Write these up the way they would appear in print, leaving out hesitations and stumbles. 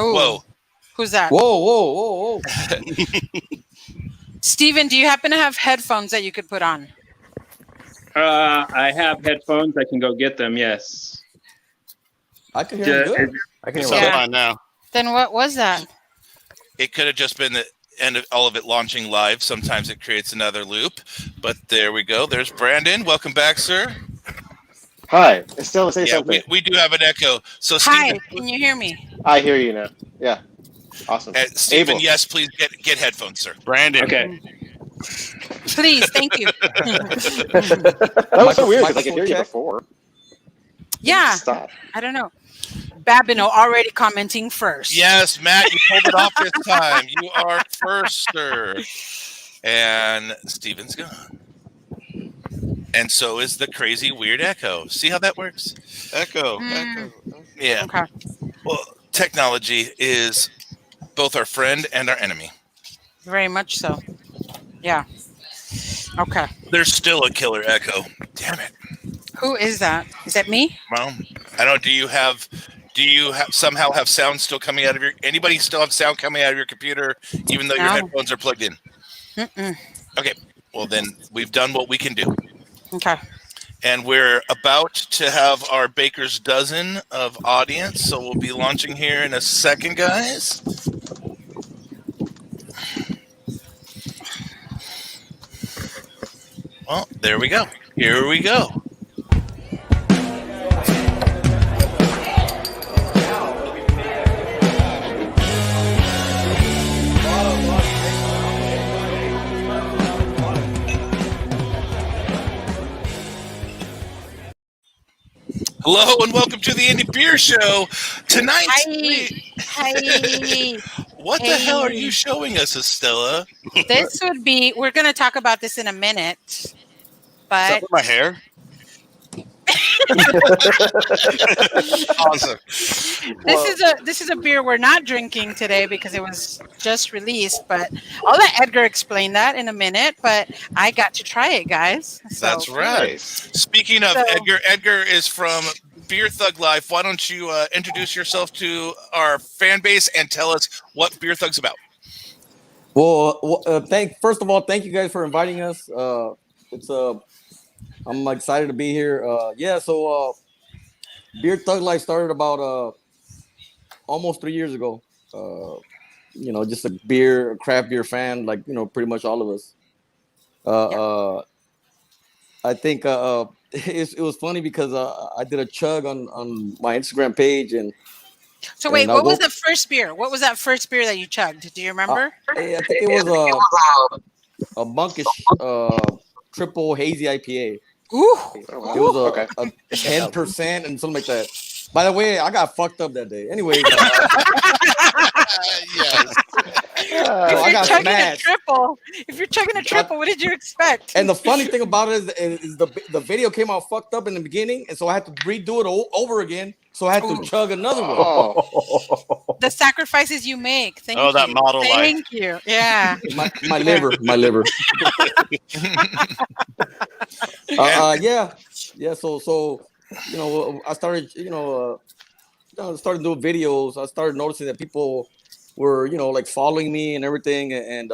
Oh, Whoa. Who's that? Whoa. Steven, do you happen to have headphones that you could put on? I have headphones. I can go get them. Yes. I can hear you good. I can hear Yeah. fine now. Then what was that? It could have just been the end of all of it launching live. Sometimes it creates another loop, but there we go. There's Brandon. Welcome back, sir. Hi. Estella, say something. We do have an echo. So, Hi, Steven, can you hear me? I hear you now. Yeah. Awesome. Steven, Abel. yes, please get headphones, sir. Brandon. Okay. Please, thank you. That was so weird because I could hear you before. Yeah, Stop. I don't know. Babino already commenting first. Yes, Matt, you pulled it off this time. You are first, sir. And Steven's gone. And so is the crazy weird echo. See how that works? Echo. Yeah. Okay. Well, technology is both our friend and our enemy. Very much so. Yeah. Okay. There's still a killer echo. Damn it. Who is that? Is that me? Well, I don't. Do you somehow have sound still coming out of your? Anybody still have sound coming out of your computer, even though your No. headphones are plugged in? Mm-mm. Okay. Well, then we've done what we can do, Okay. and we're about to have our baker's dozen of audience. So we'll be launching here in a second, guys. Well, there we go. Here we go. Hello and welcome to the Indie Beer Show. Tonight, Hi. what the hell are you showing us, Estella? This would be, we're going to talk about this in a minute, Is but that for my hair? Awesome. this is a beer we're not drinking today because it was just released, but I'll let Edgar explain that in a minute, but I got to try it, guys. So, That's right. Nice. Speaking of So- Edgar is from Beer Thug Life. Why don't you introduce yourself to our fan base and tell us what Beer Thug's about? Well, first of all, thank you guys for inviting us. I'm excited to be here. So Beer Thug Life started about almost 3 years ago. Just a craft beer fan, like pretty much all of us. I think it was funny because I did a chug on my Instagram page, and So wait, And what I'll was go- the first beer? What was that first beer that you chugged? Do you remember? I think it was a monkish triple hazy IPA. Ooh. It was a 10% and something like that. By the way, I got fucked up that day. Anyways, Yes. I got smashed. If you're chugging a triple, what did you expect? And the funny thing about it is the video came out fucked up in the beginning, and so I had to redo it over again. So I had to chug another one. Oh. The sacrifices you make. Thank you. Oh, that model life. Thank you. Yeah. My liver. Yeah. So I started started doing videos. I started noticing that people were like following me and everything, and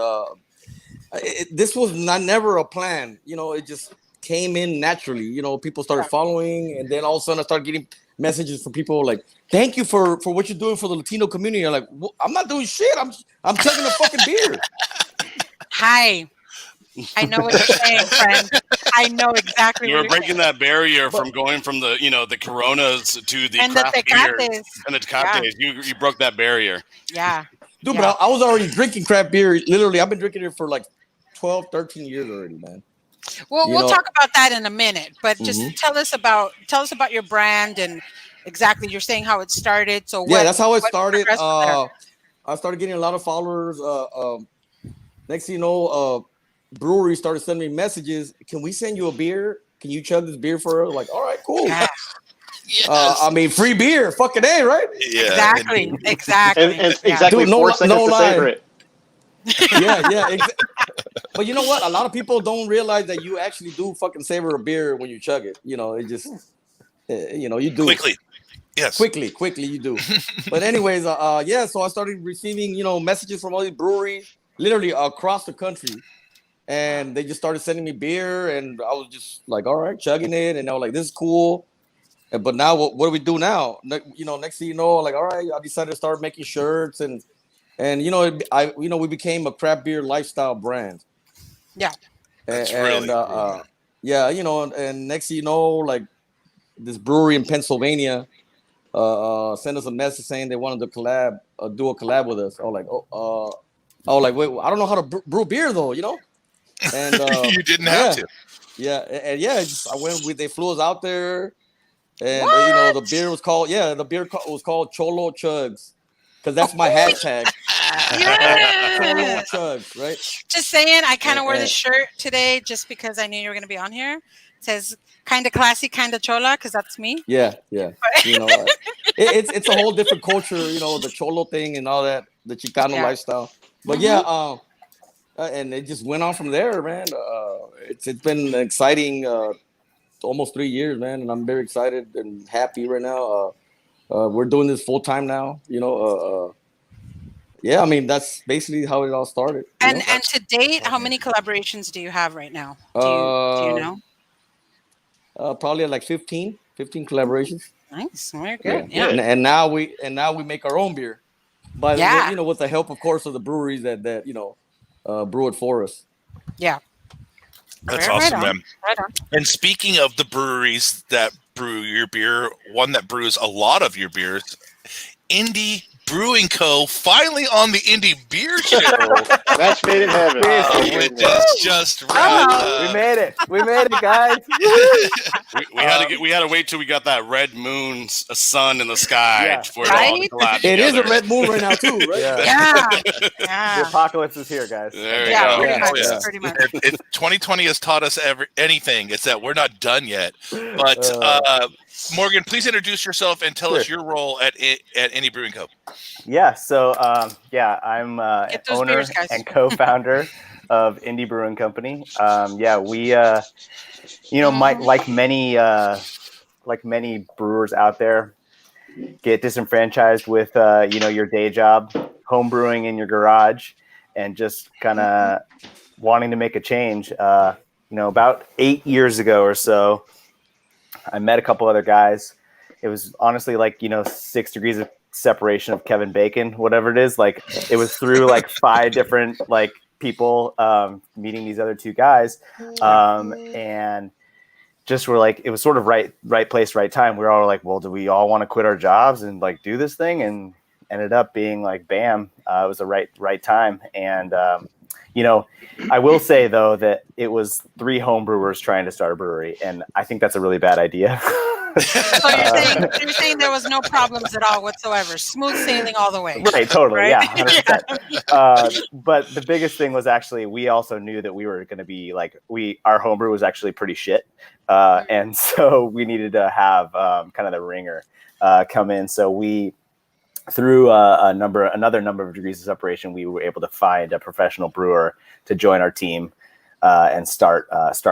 this was never a plan. It just came in naturally. People started following, and then all of a sudden I started getting messages from people like, "Thank you for what you're doing for the Latino community." I'm like, I'm not doing shit. I'm chugging a fucking beer. Hi. I know what you're saying, friend. I know exactly You what were you're breaking saying. that barrier from going from the the Coronas to the And the craft beer Tecates. and the Tecates. You broke that barrier. Yeah. Dude, Yeah. but I was already drinking craft beer. Literally, I've been drinking it for like 12, 13 years already, man. Well, we'll talk about that in a minute, but just Mhm. tell us about your brand and exactly you're saying how it started. So That's how it what started. progressed from there? I started getting a lot of followers. Next thing you know, breweries started sending me messages. Can we send you a beer? Can you chug this beer for us? Like, all right, cool. Yeah. Yes. Free beer, fucking A, right? Yeah. Exactly. And exactly Dude, no 4 li- seconds no to lie. savor it. Yeah. But you know what? A lot of people don't realize that you actually do fucking savor a beer when you chug it. It just, you do Quickly. Yes. Quickly you do. But anyways, yeah. So I started receiving, messages from all these breweries, literally across the country, and they just started sending me beer, and I was just like, all right, chugging it, and I was like, this is cool. But now, what do we do now? Next thing you know, like, all right, I decided to start making shirts, and we became a craft beer lifestyle brand. Yeah. That's really cool. Yeah, and next thing you know, like this brewery in Pennsylvania sent us a message saying they wanted to do a collab with us. I was like, wait, I don't know how to brew beer though, And You didn't have to. Yeah, and yeah, they flew us out there, and What? the beer was called was called Cholo Chugs, because that's my hashtag. Cholo Yes. Chugs, right? Just saying, I kind of wore And- this shirt today just because I knew you were going to be on here. It says kind of classy, kind of chola, because that's me. Yeah. It's a whole different culture, the Cholo thing and all that, the Chicano Yeah. lifestyle. But and it just went on from there, man. It's been exciting, almost 3 years, man, and I'm very excited and happy right now. We're doing this full time now, yeah, I mean, that's basically how it all started. And to date, how many collaborations do you have right now? Do you know? Probably like 15 collaborations. Nice, very good. Yeah. Yeah. And now we make our own beer, but Yeah. with the help, of course, of the breweries that brew it for us. Yeah. That's Right awesome, on. man. Right on. And speaking of the breweries that brew your beer, one that brews a lot of your beers, Indie Brewing Co. finally on the Indie Beer Show. Match made in heaven. Which is just rad. We made it. We made it, guys. We had to wait till we got that red moon, a sun in the sky Yeah. for it all to collab It is a together. red moon right now too, right? Yeah. The Yeah. apocalypse is here, guys. There you Yeah, go. pretty much. Yeah. Pretty much. 2020 has taught us anything. It's that we're not done yet. But Morgan, please introduce yourself and tell us your role at Indie Brewing Co. Yeah. So, I'm Get those owner beers, guys. and co-founder of Indie Brewing Company. We, like many brewers out there, get disenfranchised with, your day job, home brewing in your garage, and just kind of wanting to make a change. About 8 years ago or so, I met a couple other guys. It was honestly 6 degrees of separation of Kevin Bacon, whatever it is. Like, it was through 5 different people meeting these other 2 guys, and just were it was sort of right place, right time. We were all like, well, do we all want to quit our jobs and do this thing? And ended up being bam, it was the right time. And I will say though that it was 3 home brewers trying to start a brewery, and I think that's a really bad idea. So you're saying there was no problems at all whatsoever, smooth sailing all the way. Right, totally, Right? yeah, 100%. But the biggest thing was actually we also knew that we were going to be our homebrew was actually pretty shit, and so we needed to have kind of the ringer come in. So we, through another number of degrees of separation, we were able to find a professional brewer to join our team and start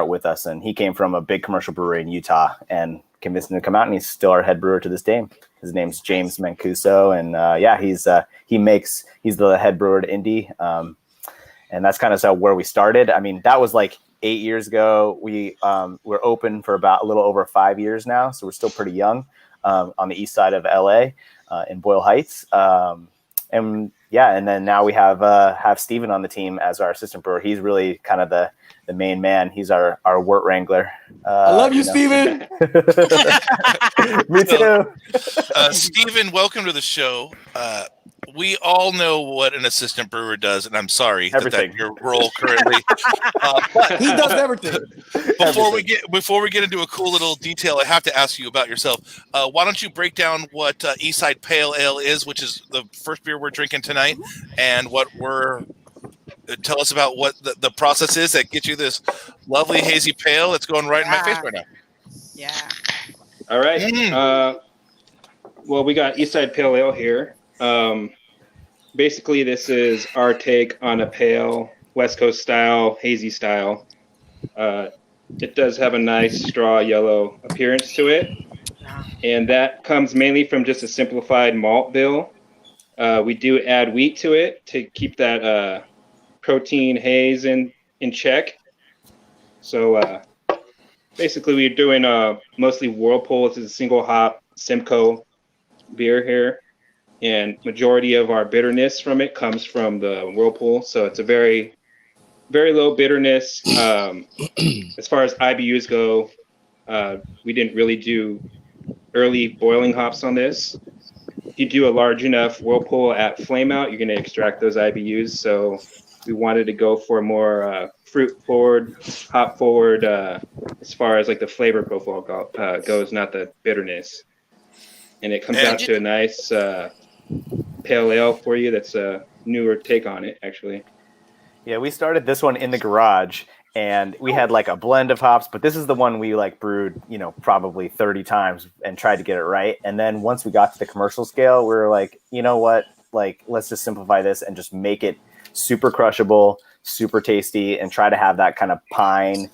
with us. And he came from a big commercial brewery in Utah and convinced him to come out, and he's still our head brewer to this day. His name's James Mancuso, and he's the head brewer at Indie, and that's kind of where we started. I mean, that was 8 years ago. We're open for about a little over 5 years now, so we're still pretty young on the east side of LA in Boyle Heights, and then now we have Steven on the team as our assistant brewer. He's really kind of the main man. He's our wort wrangler. I love you, Steven. Me too. Steven, welcome to the show. We all know what an assistant brewer does, and I'm sorry that's your role currently. But He does everything. Before we get into a cool little detail, I have to ask you about yourself. Why don't you break down what Eastside Pale Ale is, which is the first beer we're drinking tonight, and tell us about what the process is that gets you this lovely hazy pale that's going right in my face right now. Yeah. All right. Well, we got Eastside Pale Ale here. Basically, this is our take on a pale West Coast style, hazy style. It does have a nice straw yellow appearance to it. And that comes mainly from just a simplified malt bill. We do add wheat to it to keep that protein haze in check. So basically, we're doing mostly Whirlpool. It's a single hop Simcoe beer here, and majority of our bitterness from it comes from the Whirlpool. So it's a very, very low bitterness. As far as IBUs go, we didn't really do early boiling hops on this. If you do a large enough Whirlpool at flame out, you're going to extract those IBUs. So we wanted to go for more fruit forward, hop forward, as far as like the flavor profile goes, not the bitterness. And it comes out to a nice pale ale for you. That's a newer take on it, actually. Yeah, we started this one in the garage, and we had like a blend of hops, but this is the one we like brewed, probably 30 times and tried to get it right. And then once we got to the commercial scale, we were like, you know what? Like, let's just simplify this and just make it super crushable, super tasty, and try to have that kind of pine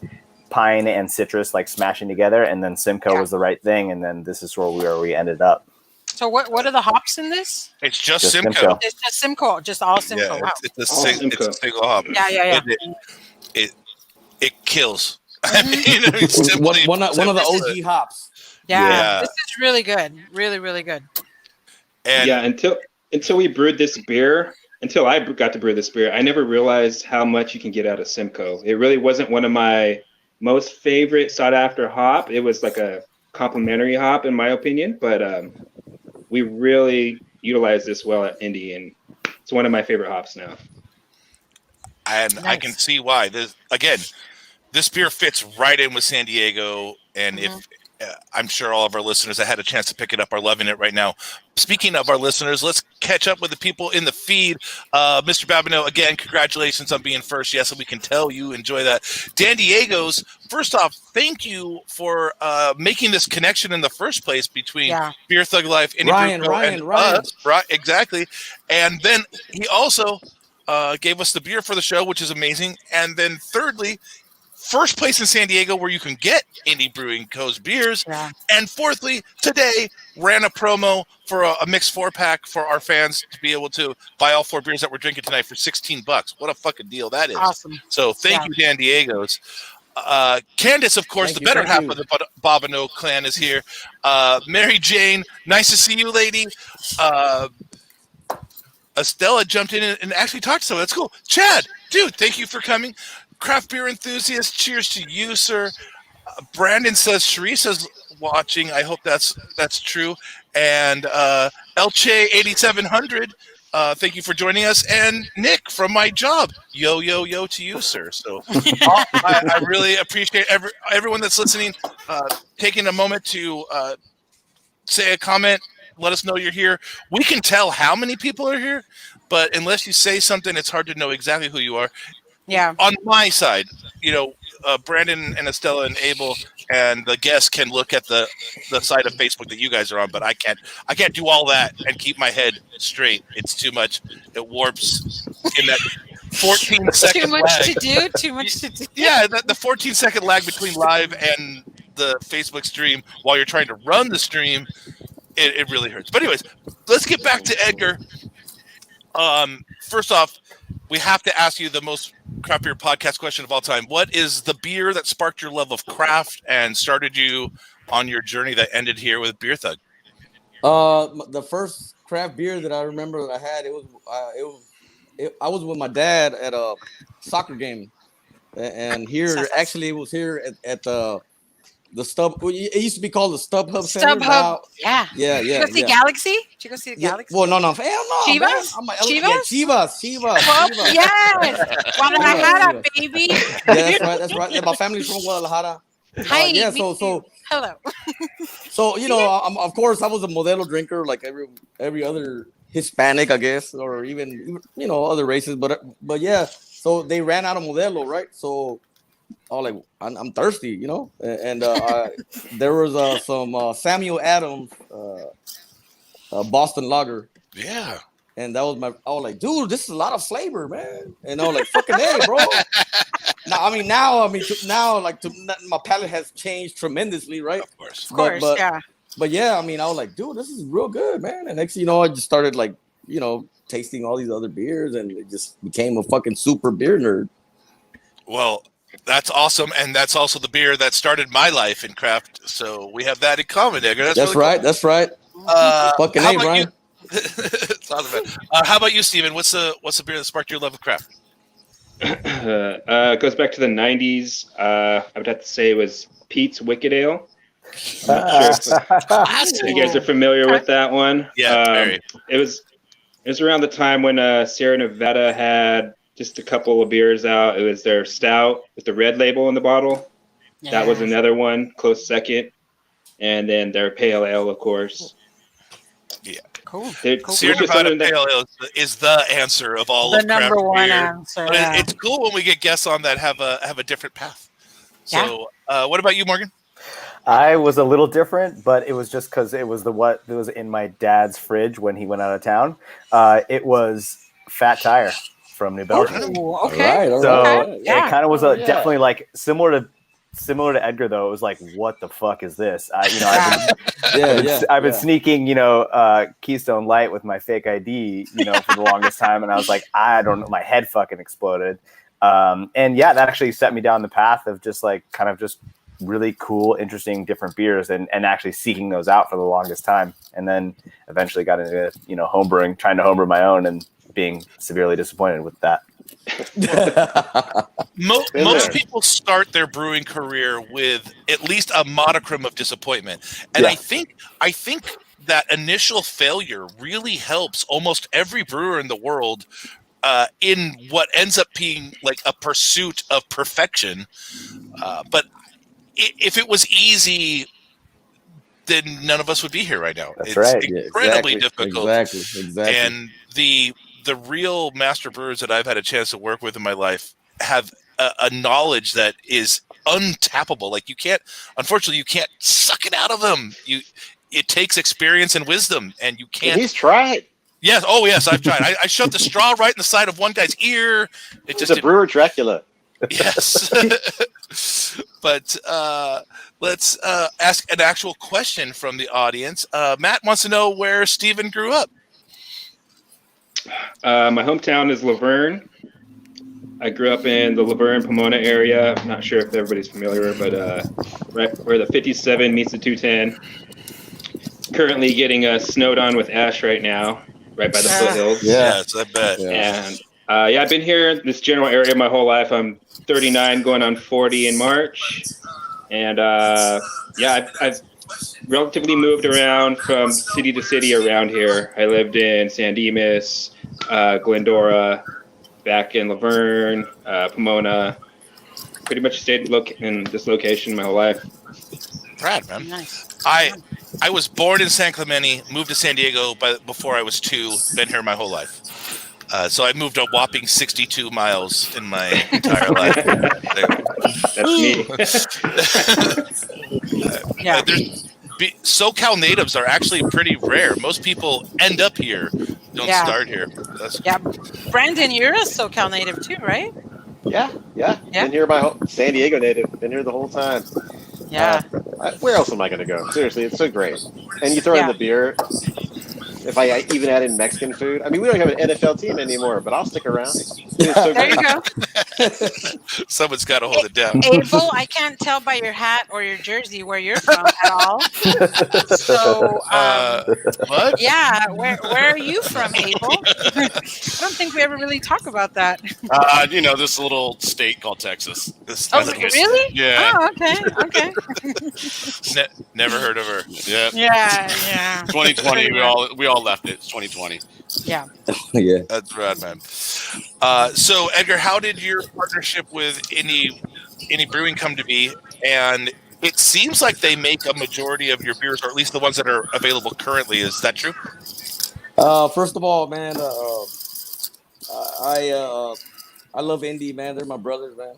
and citrus like smashing together. And then Simcoe was the right thing. And then this is where we ended up. So what are the hops in this? It's just Simcoe. It's just Simcoe, just all Simcoe. Yeah, Wow. it's a single hop. Yeah. It kills. One of the OG hops. Yeah, this is really good. Really, really good. And until we brewed this beer, until I got to brew this beer, I never realized how much you can get out of Simcoe. It really wasn't one of my most favorite sought after hop. It was like a complimentary hop in my opinion, but we really utilize this well at Indie, and it's one of my favorite hops now. And nice. I can see why. This beer fits right in with San Diego, and if I'm sure all of our listeners that had a chance to pick it up are loving it right now. Speaking of our listeners, let's catch up with the people in the feed. Mr. Babineau, again, congratulations on being first. Yes, we can tell you enjoy that. Dan Diego's, first off, thank you for making this connection in the first place between Beer Thug Life, Indie Brewing Co, and us. Right, exactly. And then he also gave us the beer for the show, which is amazing. And then thirdly, first place in San Diego where you can get Indie Brewing Co.'s beers. Yeah. And fourthly, today ran a promo for a mixed 4-pack for our fans to be able to buy all 4 beers that we're drinking tonight for $16. What a fucking deal that is. Awesome. So thank you, Dan Diego's. Candace, of course, the better half of the Babineau clan is here. Mary Jane, nice to see you, lady. Estella jumped in and actually talked to someone. That's cool. Chad, dude, thank you for coming. Craft beer enthusiast, cheers to you, sir. Brandon says Sharice's watching. I hope that's true. And Elche 8700, thank you for joining us. And Nick from my job, yo to you, sir. So I really appreciate everyone that's listening, taking a moment to say a comment. Let us know you're here. We can tell how many people are here, but unless you say something, it's hard to know exactly who you are. Yeah. On my side, Brandon and Estella and Abel and the guests can look at the side of Facebook that you guys are on, but I can't do all that and keep my head straight. It's too much. It warps in that 14-second too much lag. Too much to do. Yeah, the 14-second lag between live and the Facebook stream while you're trying to run the stream, it really hurts. But anyways, let's get back to Edgar. First off, we have to ask you the most craft beer podcast question of all time. What is the beer that sparked your love of craft and started you on your journey that ended here with Beer Thug? The first craft beer that I remember that I had, I was with my dad at a soccer game, and here actually it was here at the Stub. It used to be called the StubHub Center. StubHub, yeah. Did you go see Galaxy? Did you go see the Galaxy? Well, no, hell no. Chivas? Chivas. Well, yes. Guadalajara, baby. Yeah, that's right. Yeah, my family's from Guadalajara. Hi. So hello. So of course I was a Modelo drinker like every other Hispanic, I guess, or even other races. But yeah. So they ran out of Modelo, right? So I was like, I'm thirsty, and there was some Samuel Adams Boston Lager. Yeah. And that was I was like, dude, this is a lot of flavor, man. And I was like, fucking hey, bro. Now, my palate has changed tremendously, right? Of course, yeah. but yeah, I mean, I was like, dude, this is real good, man. And next thing you know, I just started like, tasting all these other beers, and it just became a fucking super beer nerd. Well, that's awesome, and that's also the beer that started my life in craft. So we have that in common, Edgar. That's really right. Cool. That's right. Fucking A, Brian. It's awesome, man. How about you, Steven? What's the beer that sparked your love of craft? It goes back to the 90s. I would have to say it was Pete's Wicked Ale. I'm not sure if you guys are familiar with that one. Yeah, very. It was around the time when Sierra Nevada had just a couple of beers out. It was their stout with the red label in the bottle. Yeah. That was another one, close second. And then their pale ale, of course. Yeah. Cool. Sierra Nevada pale ale is the answer of all of craft number one beer. answer. But it's cool when we get guests on that have a different path. So what about you, Morgan? I was a little different, but it was just because it was what was in my dad's fridge when he went out of town. It was Fat Tire from New Belgium. Oh, okay. So it kind of was definitely like similar to Edgar, though. It was like, what the fuck is this? I've been sneaking, Keystone Light with my fake ID, for the longest time, and I was like, I don't know, my head fucking exploded. And that actually set me down the path of just like kind of just really cool, interesting, different beers, and actually seeking those out for the longest time, and then eventually got into homebrewing, trying to homebrew my own, and being severely disappointed with that. Most people start their brewing career with at least a modicum of disappointment, and I think that initial failure really helps almost every brewer in the world in what ends up being like a pursuit of perfection. But if it was easy, then none of us would be here right now. It's right. Incredibly difficult. Exactly. And the real master brewers that I've had a chance to work with in my life have a knowledge that is untappable. Like you can't suck it out of them. It takes experience and wisdom, and you can't. And he's tried. Yes. Oh, yes. I've tried. I shoved the straw right in the side of one guy's ear. It's a brewer Dracula. Yes. But let's ask an actual question from the audience. Matt wants to know where Steven grew up. My hometown is Laverne. I grew up in the Laverne, Pomona area. I'm not sure if everybody's familiar, but right where the 57 meets the 210. Currently getting snowed on with ash right now, right by the foothills. Yes, I bet. And I've been here in this general area my whole life. I'm 39, going on 40 in March. And I've relatively moved around from city to city around here. I lived in San Dimas, Glendora, back in Laverne, Pomona. Pretty much stayed in this location my whole life. Rad, man. Nice. I was born in San Clemente, moved to San Diego before I was 2, been here my whole life. So I moved a whopping 62 miles in my entire life. That's me. SoCal natives are actually pretty rare. Most people end up here, don't start here. Brandon, you're a SoCal native too, right? Yeah. Been here San Diego native. Been here the whole time. Yeah. Where else am I going to go? Seriously, it's so great. And you throw in the beer. If I even add in Mexican food, I mean, we don't have an NFL team anymore, but I'll stick around. It's so There great. you go. Someone's got to hold it down. Abel, I can't tell by your hat or your jersey where you're from at all. So, what? Yeah, where are you from, Abel? I don't think we ever really talk about that. This little state called Texas. Really? Yeah. Oh, okay. Never heard of her. Yeah. 2020. We all left it. It's 2020. Yeah. Yeah. That's rad, man. So Edgar, how did your partnership with Indie Brewing come to be? And it seems like they make a majority of your beers, or at least the ones that are available currently. Is that true? First of all, man, I love Indie, man. They're my brothers, man.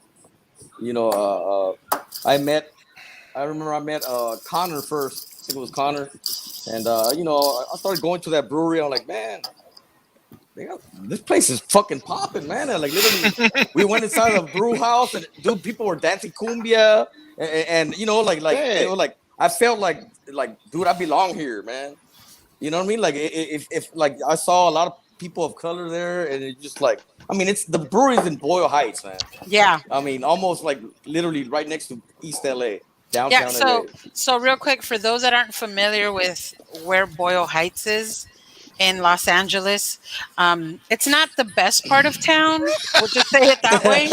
I remember I met Connor first. I think it was Connor. And, I started going to that brewery. I'm like, man, this place is fucking popping, man. And like, literally, we went inside a brew house and, dude, people were dancing cumbia. And they were like, I felt like dude, I belong here, man. You know what I mean? Like if like I saw a lot of people of color there, and it's just like, I mean, it's the breweries in Boyle Heights, man. Yeah. I mean, almost like literally right next to East LA, downtown Yeah. So LA. so real quick for those that aren't familiar with where Boyle Heights is in Los Angeles, it's not the best part of town. We'll just say it that way.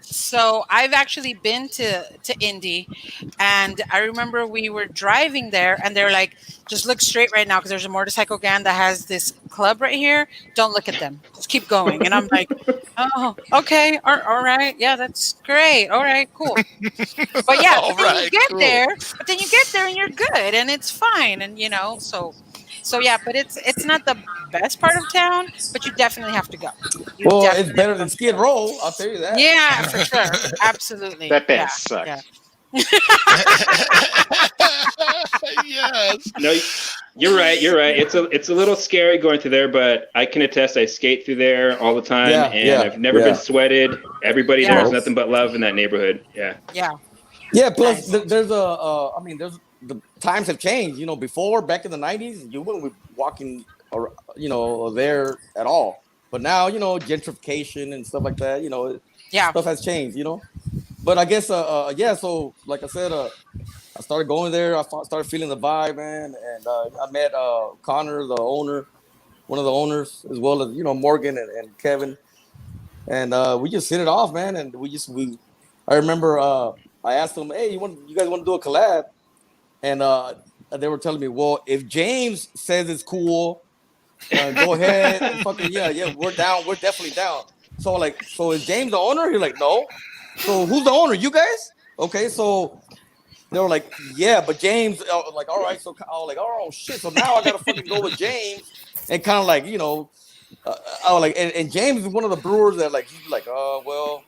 So I've actually been to Indy, and I remember we were driving there, and they're like, "Just look straight right now, because there's a motorcycle gang that has this club right here. Don't look at them. Just keep going." And I'm like, "Oh, okay, all right, yeah, that's great. All right, cool." But yeah, All but then you right, get cool. there, and you're good, and it's fine, and so yeah, but it's not the best part of town, but you definitely have to go. You Well, it's definitely better have than to Skid go. Row, I'll tell you that. Yeah, for sure. Absolutely. That band Yeah. sucks. Yeah. Yes. No, you're right. You're right. It's a little scary going through there, but I can attest. I skate through there all the time, Yeah, and yeah, I've never yeah. been sweated. Everybody Yeah. there's nothing but love in that neighborhood. Yeah. Yeah. Yeah, plus Nice. there's I mean, there's the times have changed. You know, before back in the '90s, you wouldn't be walking, or there at all. But now, gentrification and stuff like that. Yeah. Stuff has changed. But I guess, yeah. So, like I said, I started going there. I started feeling the vibe, man, and I met Connor, the owner, one of the owners, as well as Morgan and Kevin, and we just hit it off, man. And I remember I asked them, "Hey, you guys want to do a collab?" And they were telling me, "Well, if James says it's cool, go ahead and fucking yeah, we're down. We're definitely down." So is James the owner? He's like, "No." So who's the owner? You guys? Okay, so they were like, "Yeah, but James." Like, all right. So I was like, "Oh shit!" So now I gotta fucking go with James, and kind of like I was like, and James is one of the brewers that like he's like, well,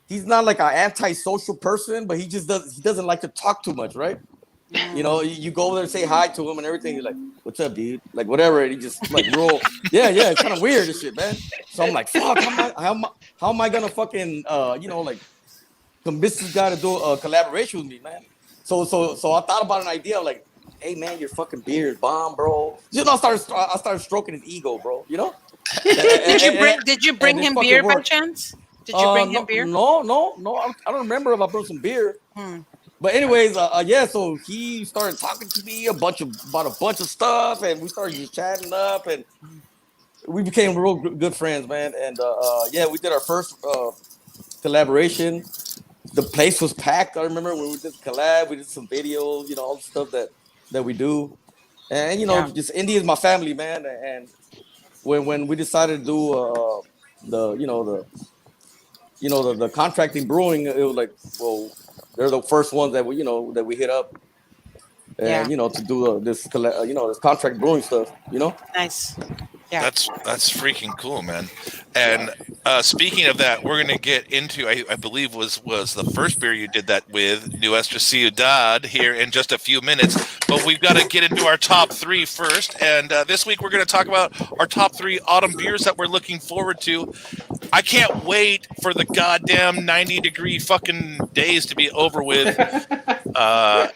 he's not like an antisocial person, but he doesn't like to talk too much, right? You go over there and say hi to him and everything. You're like, "What's up, dude?" Like whatever. And he just like roll. Yeah. It's kind of weird, this shit, man. So I'm like, fuck. How am I gonna fucking like convince this guy to do a collaboration with me, man? So I thought about an idea like, "Hey, man, your fucking beer is bomb, bro." I started stroking his ego, bro. Did you bring and it him fucking beer by worked. chance? Did you bring him beer? No. I don't remember if I brought some beer. But anyways, yeah. So he started talking to me about a bunch of stuff, and we started just chatting up, and we became real good friends, man. And yeah, we did our first collaboration. The place was packed. I remember when we did the collab, we did some videos, all the stuff that we do, and just India is my family, man. And when we decided to do the contracting brewing, it was like, well, they're the first ones that we hit up, and to do this contract brewing stuff. Nice. Yeah. That's freaking cool, man. And speaking of that, we're gonna get into I believe was the first beer you did that with, Nuestra Ciudad, here in just a few minutes. But we've got to get into our top 3 first. And this week we're gonna talk about our top 3 autumn beers that we're looking forward to. I can't wait for the goddamn 90-degree fucking days to be over with.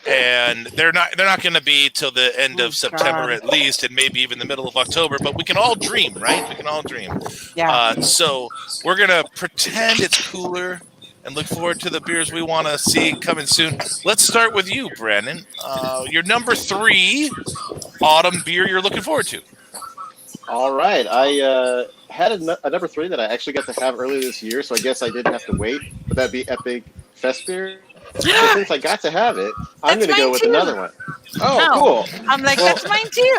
And they're not going to be till the end of September at least, and maybe even the middle of October. But we can all dream, right? We can all dream. Yeah. So we're gonna pretend it's cooler and look forward to the beers we want to see coming soon. Let's start with you, Brandon. Your number 3 autumn beer you're looking forward to. All right. I had a number 3 that I actually got to have earlier this year, so I guess I didn't have to wait. Would that be Epic Fest beer? But since I got to have it, I'm going to go with another one. Oh, cool. I'm like, that's mine too.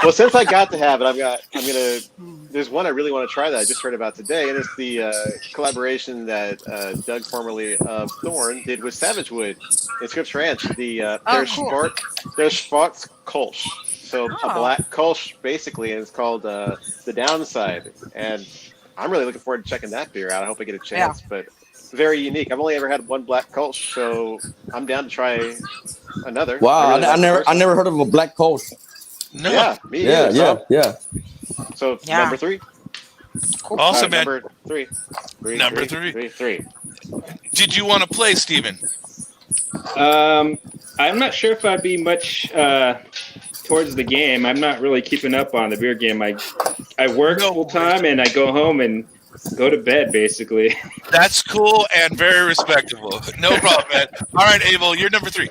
Well, since I got to have it, there's one I really want to try that I just heard about today, and it's the collaboration that Doug, formerly of Thorn, did with Savage Wood in Scripps Ranch. Their Schwarz Kolsch. So a black Kolsch, basically, and it's called the Downside. And I'm really looking forward to checking that beer out. I hope I get a chance, but very unique. I've only ever had one black Kolsch, so I'm down to try another. Wow, really I never heard of a black Kolsch. No. Yeah, me either. Yeah. So number 3. Also, man. Number 3. Number 3. Did you want to play, Steven? I'm not sure if I'd be much towards the game. I'm not really keeping up on the beer game. I work full time and I go home and go to bed basically. That's cool and very respectable. No problem, man. All right, Abel, you're number 3.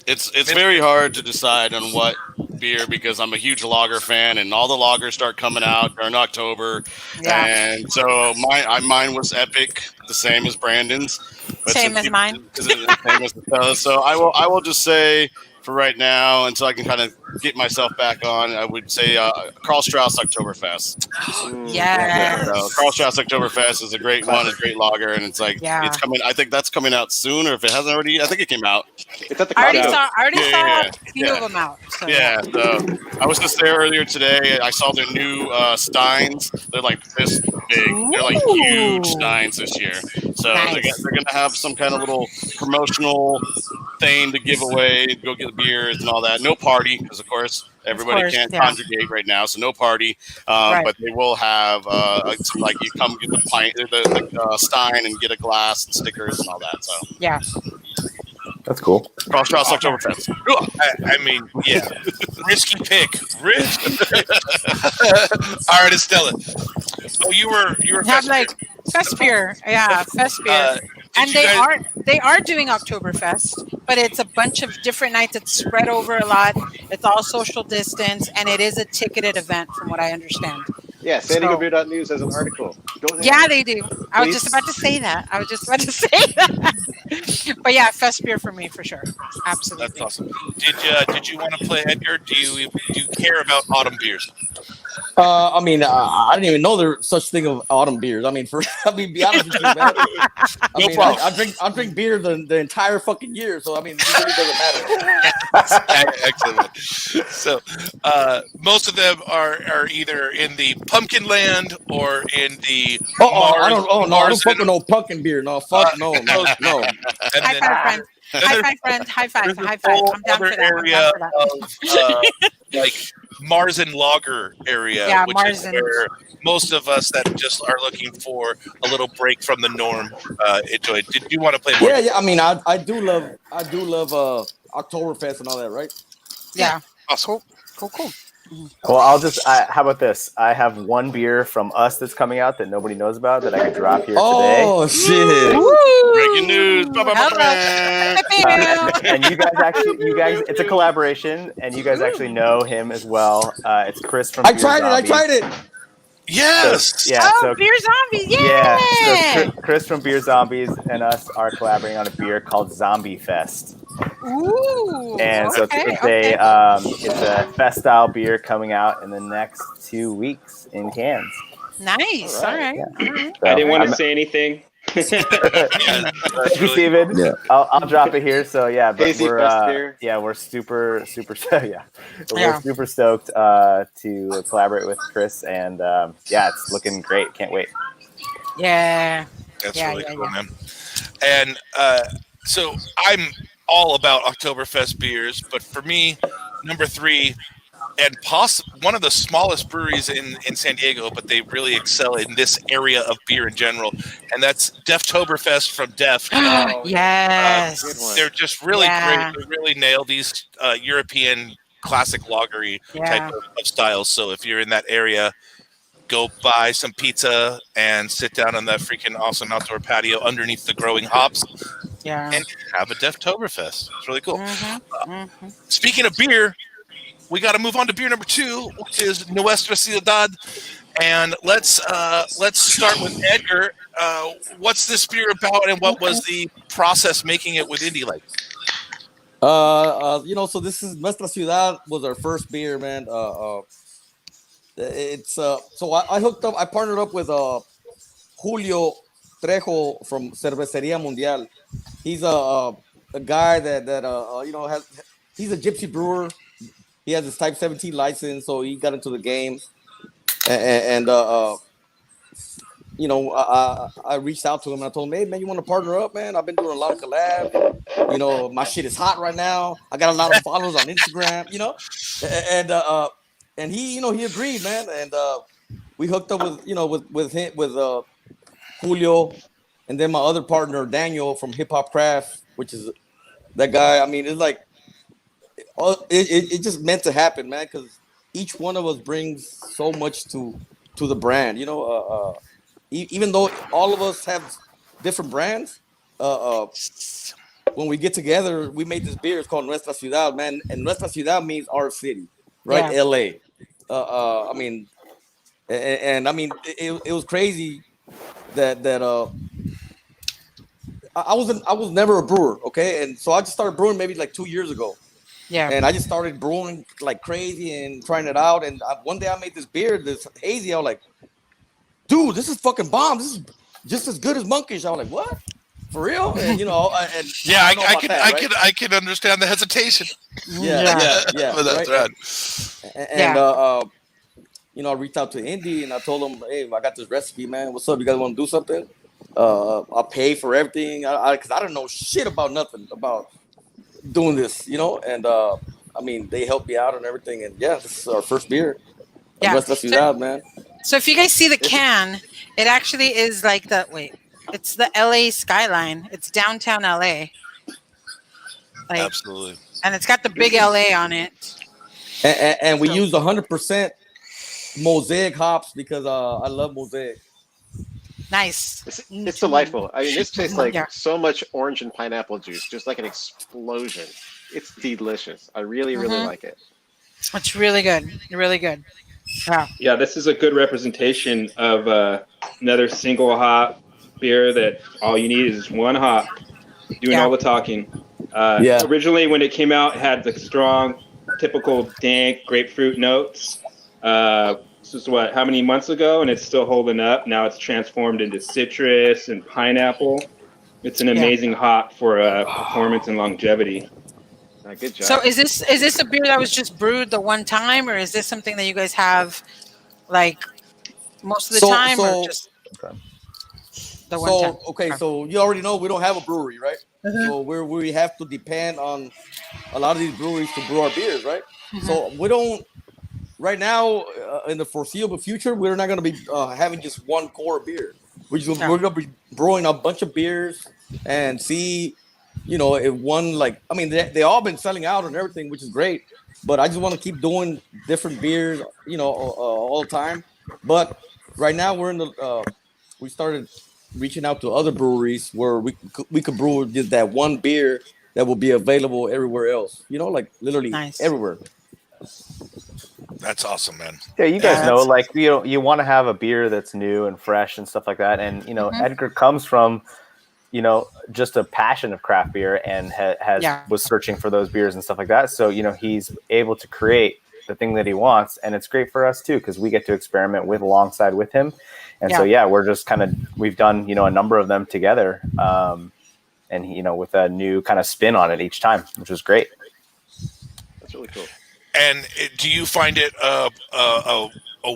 It's very hard to decide on what beer because I'm a huge lager fan and all the lagers start coming out during October. Yeah. And so mine was Epic, the same as Brandon's. But Same as mine. Same as the so I will just say for right now until I can kind of get myself back on, I would say Karl Strauss Oktoberfest. Yeah. So Karl Strauss Oktoberfest is a great one, a great lager, and it's like Yeah. it's coming. I think that's coming out soon, or if it hasn't already, I think it came out. It's at the I already condo. saw a few of them out. So. Yeah, so I was just there earlier today. I saw their new steins. They're like this big. They're like huge steins this year. So Nice. they're gonna have some kind of little promotional thing to give away. Go get the beers and all that. No party because of course everybody can't congregate right now, so no party. Right. But they will have some, like you come get the pint, the stein, and get a glass and stickers and all that. So Yeah. That's cool. Karl Strauss Oktoberfest. I mean, yeah. Risky pick. All right, Estella. Oh, you were Have like fest beer. Yeah, fest beer. And they are doing Oktoberfest, but it's a bunch of different nights. It's spread over a lot. It's all social distance, and it is a ticketed event, from what I understand. Yeah, San Diego Beer.news has an article. Go there. Yeah, they do. I was Please. just about to say that. But yeah, fest beer for me for sure. Absolutely. That's awesome. Did you want to play, Edgar? Do you care about autumn beers? I mean, I didn't even know there's such thing of autumn beers. I mean, be honest with you, man. I drink beer the entire fucking year, so I mean, it really doesn't matter. Excellent. So, most of them are either in the pumpkin land or in the. I don't fucking no pumpkin beer. No, fuck no. And High five, friend. High five, friend. High five. High five. I'm down for that. Area of like Marzen Lager area, which is where most of us that just are looking for a little break from the norm enjoy. Did you want to play more? Yeah. I mean, I do love Oktoberfest and all that, right? Yeah. Awesome. Cool. Well, how about this? I have one beer from us that's coming out that nobody knows about that I could drop here today. Oh, shit. Breaking news. And you guys, it's a collaboration, and you guys actually know him as well. It's Chris from I tried it. Yes. So Beer Zombies. Yeah. So Chris from Beer Zombies and us are collaborating on a beer called Zombie Fest. Ooh. And so it's a fest style beer coming out in the next 2 weeks in cans. Nice. All right. So I didn't want to say anything. Thank you, Steven. Yeah. I'll drop it here. So yeah, but Hazy fest beer. we're super we're super stoked to collaborate with Chris, and it's looking great. Can't wait. Yeah. That's really cool, man. And so I'm all about Oktoberfest beers, but for me, number 3, and one of the smallest breweries in San Diego, but they really excel in this area of beer in general, and that's Deftoberfest from Deft. Yes. They're just really great. They really nail these European classic lagery type of styles. So if you're in that area, go buy some pizza and sit down on that freaking awesome outdoor patio underneath the growing hops and have a Deftoberfest. It's really cool. Speaking of beer, we got to move on to beer number 2, which is Nuestra Ciudad. And let's start with Edgar. What's this beer about, and what was the process making it with Indie like? So this is Nuestra Ciudad was our first beer, man. It's so I hooked up. I partnered up with Julio Trejo from Cerveceria Mundial. He's a guy that he's a gypsy brewer. He has his Type 17 license, so he got into the game. And I reached out to him and I told him, hey, man, you want to partner up, man? I've been doing a lot of collab. My shit is hot right now. I got a lot of followers on Instagram, and he, he agreed, man. And we hooked up with Julio. and then my other partner Daniel from Hip Hop Craft, which is that guy. I mean, it's like it just meant to happen, man, because each one of us brings so much to the brand. You know, even though all of us have different brands, when we get together, we made this beer. It's called Nuestra Ciudad, man, and Nuestra Ciudad means our city, right? Yeah. LA. I mean, and I mean, it was crazy that I was never a brewer, okay, and so I just started brewing maybe like 2 years ago. Yeah. And I just started brewing like crazy and trying it out. And one day I made this beer, this hazy. I was like, dude, this is fucking bomb. This is just as good as Monkish. I was like, what? For real? And you know, and yeah, I can understand the hesitation. Yeah. That's right. And yeah. You know, I reached out to Indie and I told him, hey, I got this recipe, man. What's up? You guys want to do something? I'll pay for everything. Because I don't know shit about nothing about doing this, you know, and I mean, they helped me out and everything, and yeah, this is our first beer. Yeah, Nuestra Ciudad, man. So if you guys see the can, it actually is like it's the LA skyline. It's downtown LA. Like, absolutely. And it's got the big LA on it. And we use 100% Mosaic hops because I love Mosaic. Nice. It's delightful. I mean, this tastes like so much orange and pineapple juice, just like an explosion. It's delicious. I really, really like it. It's really good. Really good. Wow. Yeah, this is a good representation of another single hop beer that all you need is one hop doing all the talking. Originally, when it came out, it had the strong, typical dank grapefruit notes. This is how many months ago, and it's still holding up. Now it's transformed into citrus and pineapple. It's an amazing hop for performance and longevity. Good job. So is this a beer that was just brewed the one time, or is this something that you guys have like most of the time, or just the one time? Okay, so you already know we don't have a brewery, right? So we have to depend on a lot of these breweries to brew our beers, right? So we don't. Right now, in the foreseeable future, we're not going to be having just one core beer. We're going to be brewing a bunch of beers and see, you know, if one, like, I mean, they all been selling out and everything, which is great. But I just want to keep doing different beers, you know, all the time. But right now we're in we started reaching out to other breweries where we could brew just that one beer that will be available everywhere else, you know, like literally everywhere. That's awesome, man. Yeah, you guys know, like, you want to have a beer that's new and fresh and stuff like that. And, you know, Edgar comes from, you know, just a passion of craft beer and was searching for those beers and stuff like that. So, you know, he's able to create the thing that he wants. And it's great for us, too, because we get to experiment alongside with him. And so, we're just we've done, you know, a number of them together. And, you know, with a new kind of spin on it each time, which was great. That's really cool. And do you find it a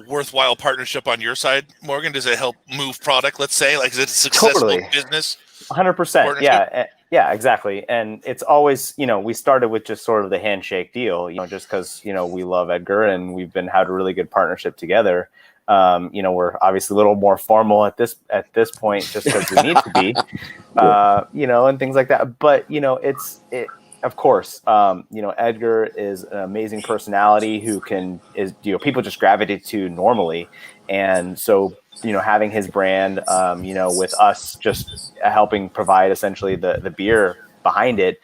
worthwhile partnership on your side, Morgan? Does it help move product, let's say? Like, is it a successful business? 100%. Yeah, exactly. And it's always, you know, we started with just sort of the handshake deal, you know, just because, you know, we love Edgar and we've had a really good partnership together. You know, we're obviously a little more formal at this point just because we need to be, you know, and things like that. But, you know, of course, you know, Edgar is an amazing personality who people just gravitate to normally. And so, you know, having his brand, you know, with us just helping provide essentially the beer behind it,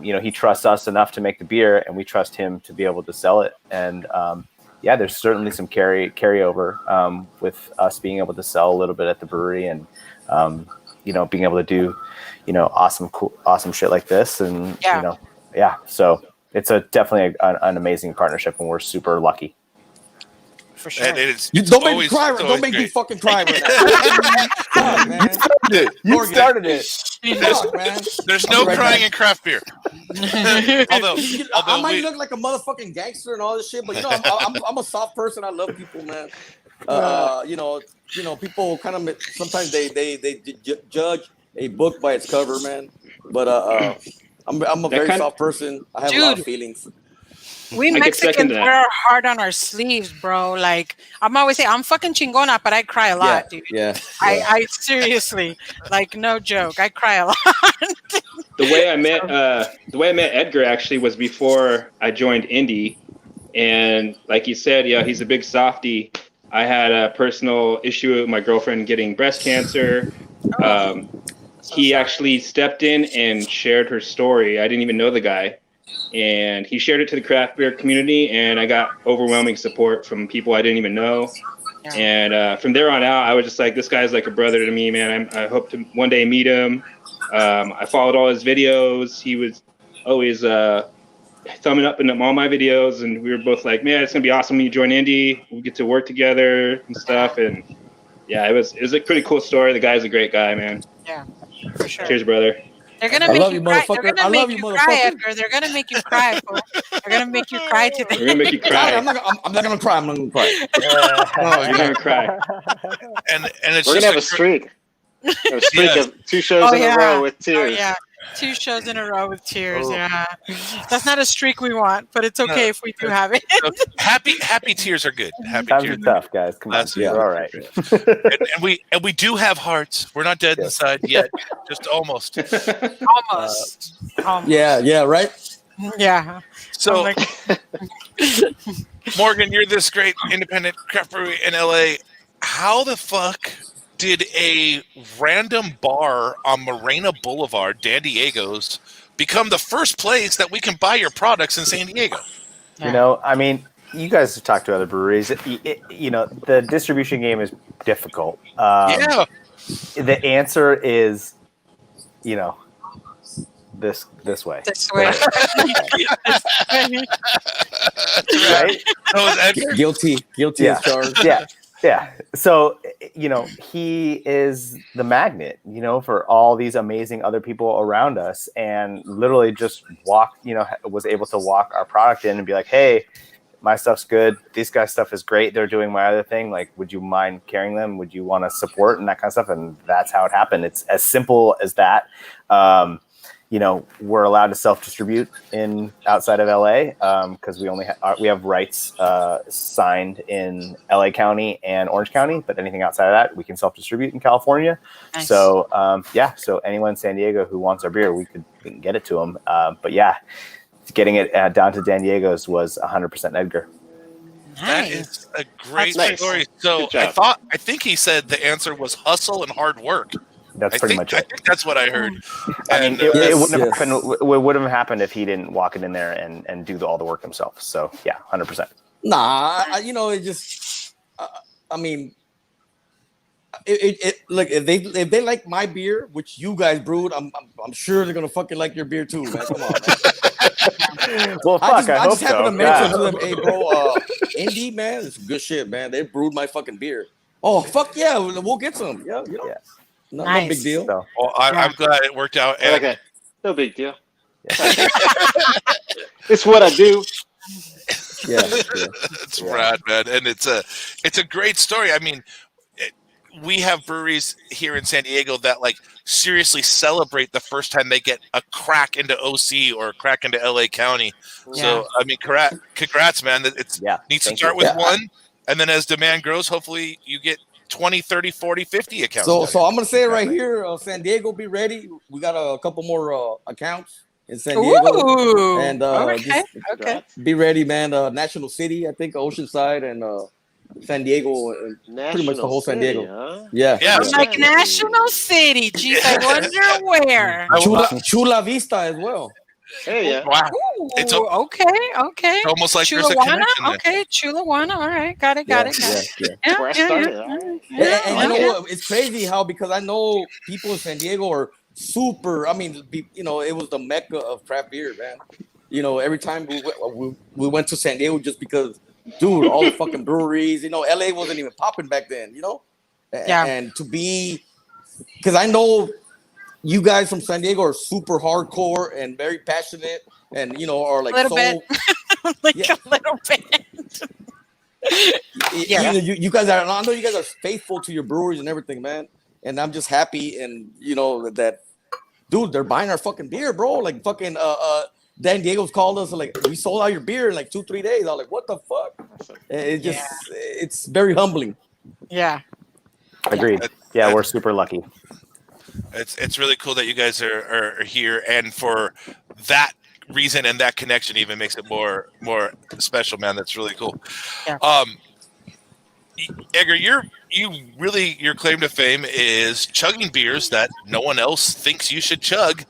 you know, he trusts us enough to make the beer and we trust him to be able to sell it. And there's certainly some carryover with us being able to sell a little bit at the brewery and, you know, being able to do, you know, awesome shit like this. And, you know, so it's definitely an amazing partnership and we're super lucky. For sure. And it's don't make me cry. Don't make me fucking cry right now. God, man. You started it. There's no crying in craft beer. although I might look like a motherfucking gangster and all this shit, but you know, I'm a soft person. I love people, man. You know, people kind of sometimes they judge a book by its cover, man. But I'm a very soft person. I have a lot of feelings. We I could second Mexicans that. wear our heart on our sleeves, bro. Like I'm always saying, I'm fucking chingona, but I cry a lot, dude. Yeah. I seriously, like, no joke, I cry a lot. The way I met Edgar actually was before I joined Indie, and like you said, yeah, he's a big softie. I had a personal issue with my girlfriend getting breast cancer. He actually stepped in and shared her story. I didn't even know the guy, and he shared it to the craft beer community, and I got overwhelming support from people I didn't even know. Yeah. And from there on out, I was just like, this guy's like a brother to me, man. I hope to one day meet him. I followed all his videos. He was always thumbing up in all my videos, and we were both like, man, it's gonna be awesome when you join Indie. We get to work together and stuff. And yeah, it was a pretty cool story. The guy's a great guy, man. Yeah, for sure. Cheers, brother. They're gonna I make love you you, cry. motherfucker. They're I gonna love make you, you cry, motherfucker. Edgar. They're gonna make you cry, fool. They're gonna make you cry today. We're gonna make you I'm cry. not gonna cry. I'm not gonna cry. Oh, you're gonna cry. And it's We're just gonna have a streak. A streak Yeah. of 2 shows in a row with Oh tears. yeah, 2 shows in a row with tears. Oh. Yeah, that's not a streak we want, but it's okay if we do have it. so happy tears are good. Happy Times tears. are tough, guys. Come on, That's- you're all right. And we do have hearts. We're not dead inside yet. Just almost. Almost. Almost. Yeah, right. Yeah. So I'm like, Morgan, you're this great independent craft brewery in LA. How the fuck did a random bar on Morena Boulevard, Dan Diego's, become the first place that we can buy your products in San Diego? yeah. You know, I mean, you guys have talked to other breweries. You know, the distribution game is difficult. Yeah. The answer is, you know, this way. This way. Right? That was Edgar. Guilty Yeah. as charged. Yeah. So, you know, he is the magnet, you know, for all these amazing other people around us, and literally just was able to walk our product in and be like, hey, my stuff's good. These guys' stuff is great. They're doing my other thing. Like, would you mind carrying them? Would you want to support and that kind of stuff? And that's how it happened. It's as simple as that. You know, we're allowed to self-distribute outside of LA because we have rights signed in LA County and Orange County, but anything outside of that, we can self-distribute in California. Nice. So so anyone in San Diego who wants our beer, we can get it to them. But yeah, getting it down to Dan Diego's was 100% Edgar. That Nice. is a great That's nice. story. So Good job. I think he said the answer was hustle and hard work. That's I pretty think, much I it. think that's what I heard. I mean, And, it Yes, wouldn't have yes. happened. It wouldn't have happened if he didn't walk it in there and do all the work himself. So yeah, 100%. Nah, it just. I mean, look, if they like my beer, which you guys brewed, I'm sure they're gonna fucking like your beer too, man. Come on, man. Well, fuck, I hope just so. happened to mention Yeah. to them, hey, bro, Indie, man, it's good shit, man. They brewed my fucking beer. Oh, fuck yeah, we'll get some. Yeah, Yeah. no Nice. big deal. So, well, I'm glad it worked out. I like And that. No big deal. It's what I do. Yeah. it's rad, man, and it's a great story. I mean, we have breweries here in San Diego that like seriously celebrate the first time they get a crack into OC or a crack into LA County. So I mean, congrats, man. It's needs to thank start you. with Yeah. one, and then as demand grows, hopefully you get 20, 30, 40, 50 accounts. So I'm gonna say it right here, San Diego, be ready. We got a couple more accounts in San Diego, Ooh. and okay. Okay. be ready, man. National City, I think Oceanside and San Diego, pretty much the whole San Diego. Huh? Yeah. Yeah. I'm like National City. Jeez, I wonder where. Chula Vista as well. Hey, yeah. Wow, Ooh, It's okay. it's almost like there's a Chulawana? connection there. Okay, Chulawana. All right, got it. Yeah. That's where I started. All right. And you know what? It's crazy how, because I know people in San Diego are super. I mean, it was the mecca of craft beer, man. You know, every time we went to San Diego, just because, dude, all the fucking breweries. You know, LA wasn't even popping back then. You know, and to be, because I know you guys from San Diego are super hardcore and very passionate, and are like a little bit. Like Yeah. a little bit. You guys are. I know you guys are faithful to your breweries and everything, man. And I'm just happy, and that, dude, they're buying our fucking beer, bro. Like fucking Dan Diego's called us like, we sold out your beer in like 2-3 days. I was like, what the fuck? It just it's very humbling. Yeah. Agreed. Yeah, we're super lucky. It's really cool that you guys are here, and for that reason and that connection even makes it more special, man. That's really cool. Yeah. Edgar, your claim to fame is chugging beers that no one else thinks you should chug.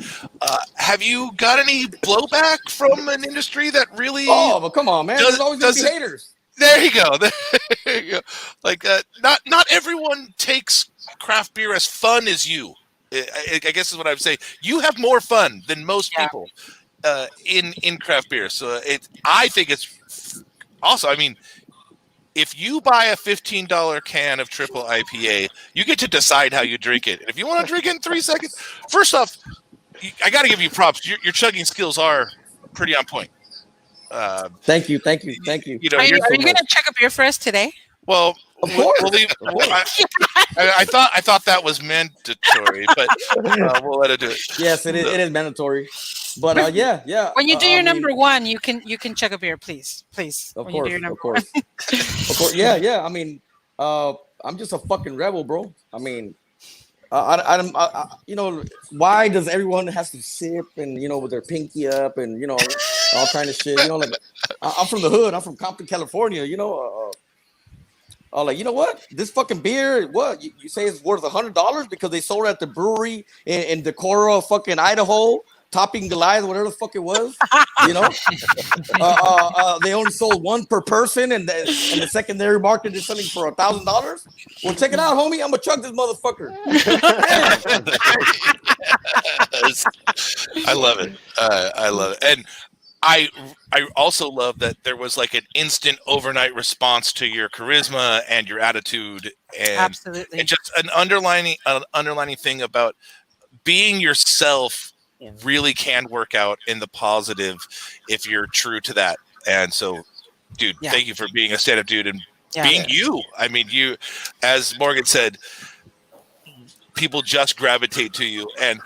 Have you got any blowback from an industry that really? Oh, but come on, man. There's always gonna be haters. There you go. There you go. Like not everyone takes craft beer as fun as you. I guess is what I'm saying. You have more fun than most people in craft beer. So I think it's also. I mean, if you buy a $15 can of triple IPA, you get to decide how you drink it. And if you want to drink it in 3 seconds, first off, I got to give you props. Your chugging skills are pretty on point. Thank you. You know, are you going to check a beer for us today? Well, of course. I thought that was mandatory, but we'll let it do it. Yes, it is mandatory. But yeah. When you do your number one, you can check a beer, please. Of course. Yeah. I mean, I'm just a fucking rebel, bro. I mean, I you know, why does everyone has to sip and with their pinky up and all kind of shit? Like I'm from the hood. I'm from Compton, California. Like, you know what? This fucking beer, what you say it's worth $100 because they sold it at the brewery in Decorah, fucking Idaho, topping Goliath, whatever the fuck it was. They only sold one per person, and the secondary market is selling for $1,000. Well, check it out, homie. I'm gonna chug this motherfucker. I love it. I love it, and I also love that there was like an instant overnight response to your charisma and your attitude, and absolutely, and just an underlining thing about being yourself really can work out in the positive if you're true to that. And so, dude, thank you for being a stand-up dude and being you. I mean, you, as Morgan said, people just gravitate to you. And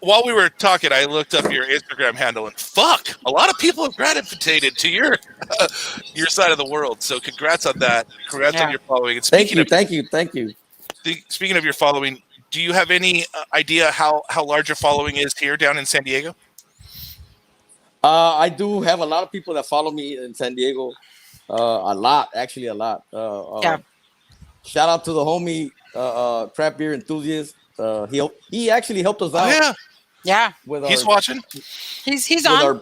while we were talking, I looked up your Instagram handle, and fuck, a lot of people have gravitated to your side of the world. So congrats on that. Congrats on your following. And thank you. Speaking of your following, do you have any idea how large your following is here down in San Diego? I do have a lot of people that follow me in San Diego. A lot. Shout out to the homie, craft beer enthusiast. He actually helped us out. Yeah. He's watching. He's on.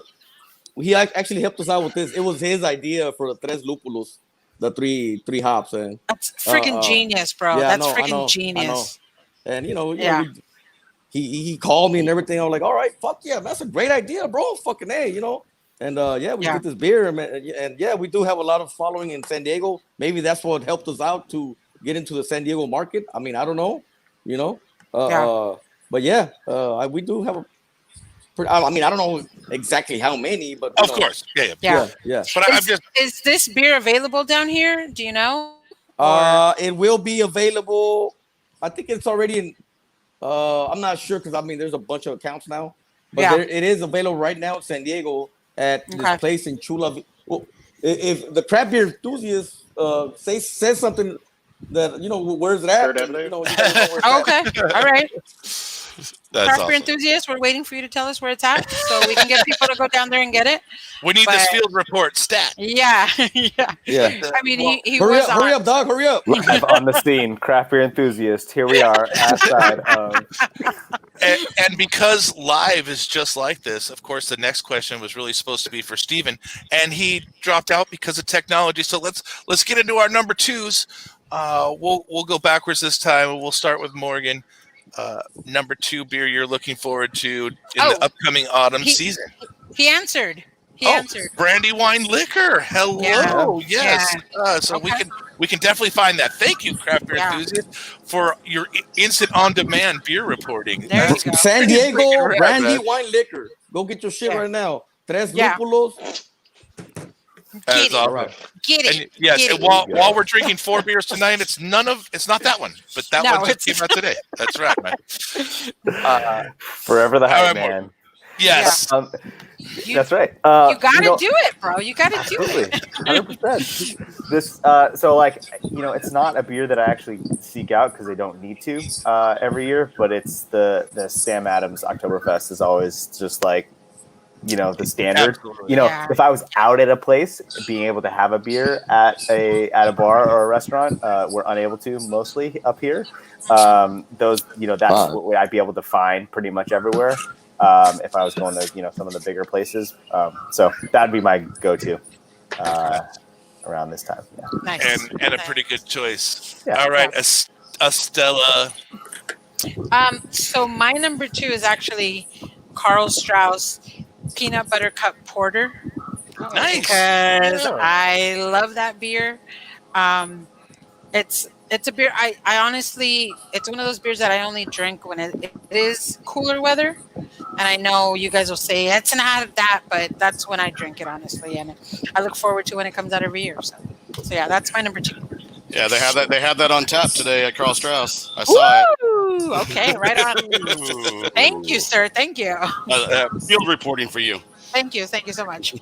He actually helped us out with this. It was his idea for the tres lúpulos, the three hops. And that's freaking genius, bro. That's freaking genius. And he called me and everything. I was like, all right, fuck yeah, that's a great idea, bro. Fucking A, And we get this beer, and we do have a lot of following in San Diego. Maybe that's what helped us out to get into the San Diego market. I mean, I don't know, but we do have I mean, I don't know exactly how many, but of course, yeah. But is this beer available down here? Do you know? It will be available. I think it's already in. I'm not sure because I mean, there's a bunch of accounts now, but it is available right now in San Diego at this place in Chula. Well, if the craft beer enthusiast says something that where's it at? Okay, all right. Craft beer enthusiast, we're waiting for you to tell us where it's at so we can get people to go down there and get it. We need this field report stat. Yeah. I mean, he hurry was hurry up, dog. Hurry up. Live on the scene, craft beer enthusiast. Here we are outside of. And because live is just like this, of course, the next question was really supposed to be for Steven, and he dropped out because of technology. So let's get into our number twos. We'll go backwards this time. We'll start with Morgan. Number 2 beer you're looking forward to in the upcoming autumn season. He answered. He answered. Brandy wine liquor. Hello. Yes. So we can definitely find that. Thank you, craft beer enthusiast, for your instant on-demand beer reporting. There you go. San Diego Brandy wine liquor. Go get your shit right now. Tres lúpulos. That's all right. Get it. And yes, and while we're drinking 4 beers tonight, it's not that one, but that one just came out today. That's right, man. Forever the hype man. Yes. That's right. You gotta do it, bro. You gotta do it. 100%. This, so like, it's not a beer that I actually seek out because I don't need to every year, but it's the Sam Adams Oktoberfest is always just like, the standard. Absolutely. If I was out at a place, being able to have a beer at a bar or a restaurant, we're unable to mostly up here. Those, that's what I'd be able to find pretty much everywhere. If I was going to, some of the bigger places. So that'd be my go-to around this time. Yeah. Nice. And a pretty good choice. Yeah. All right, Estella. So my number 2 is actually Carl Strauss Peanut Butter Cup Porter. Nice. Because I love that beer. It's a beer. I honestly, it's one of those beers that I only drink when it is cooler weather. And I know you guys will say it's not that, but that's when I drink it, honestly. And I look forward to when it comes out every year. So yeah, that's my number 2. Yeah, they had that. They had that on tap today at Carl Strauss. I saw it. Okay, right on. Thank you, sir. Thank you. Field reporting for you. Thank you so much.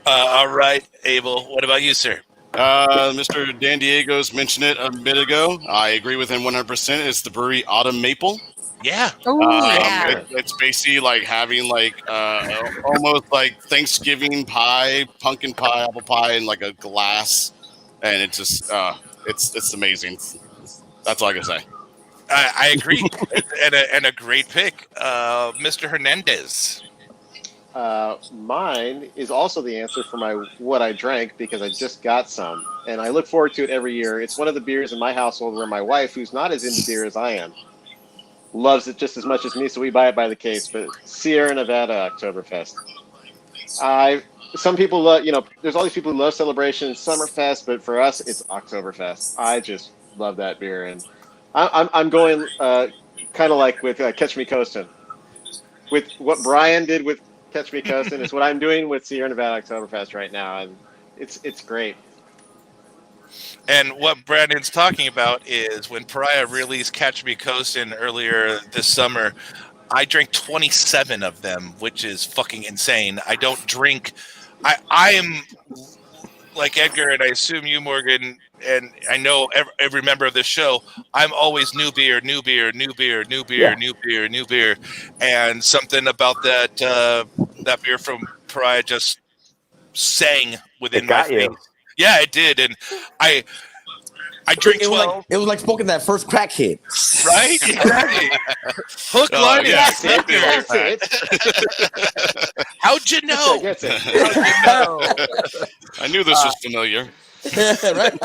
All right, Abel. What about you, sir? Mr. Dan Diego's mentioned it a bit ago. I agree with him 100%. It's the brewery Autumn Maple. Yeah. It's basically like having almost like Thanksgiving pie, pumpkin pie, apple pie, in like a glass, and it just it's amazing. That's all I can say. I agree, and a great pick, Mr. Hernandez. Mine is also the answer for my what I drank because I just got some, and I look forward to it every year. It's one of the beers in my household where my wife, who's not as into beer as I am, loves it just as much as me, so we buy it by the case. But Sierra Nevada Oktoberfest. Some people love, there's all these people who love Celebration, Summerfest, but for us, it's Oktoberfest. I just love that beer, and I'm going kind of like with Catch Me Coastin'. With what Brian did with Catch Me Coastin' is what I'm doing with Sierra Nevada Oktoberfest right now, and it's great. And what Brandon's talking about is when Pariah released Catch Me Coastin' earlier this summer, I drank 27 of them, which is fucking insane. I don't drink. I am like Edgar, and I assume you, Morgan, and I know every member of this show. I'm always new beer, new beer, new beer, new beer, new beer, new beer, and something about that beer from Pariah just sang within my face. Yeah, it did, and I drink 12. It was like smoking that first crack hit. Right? Exactly. Hook, line, and sinker. How'd you know? I knew this was familiar. Right.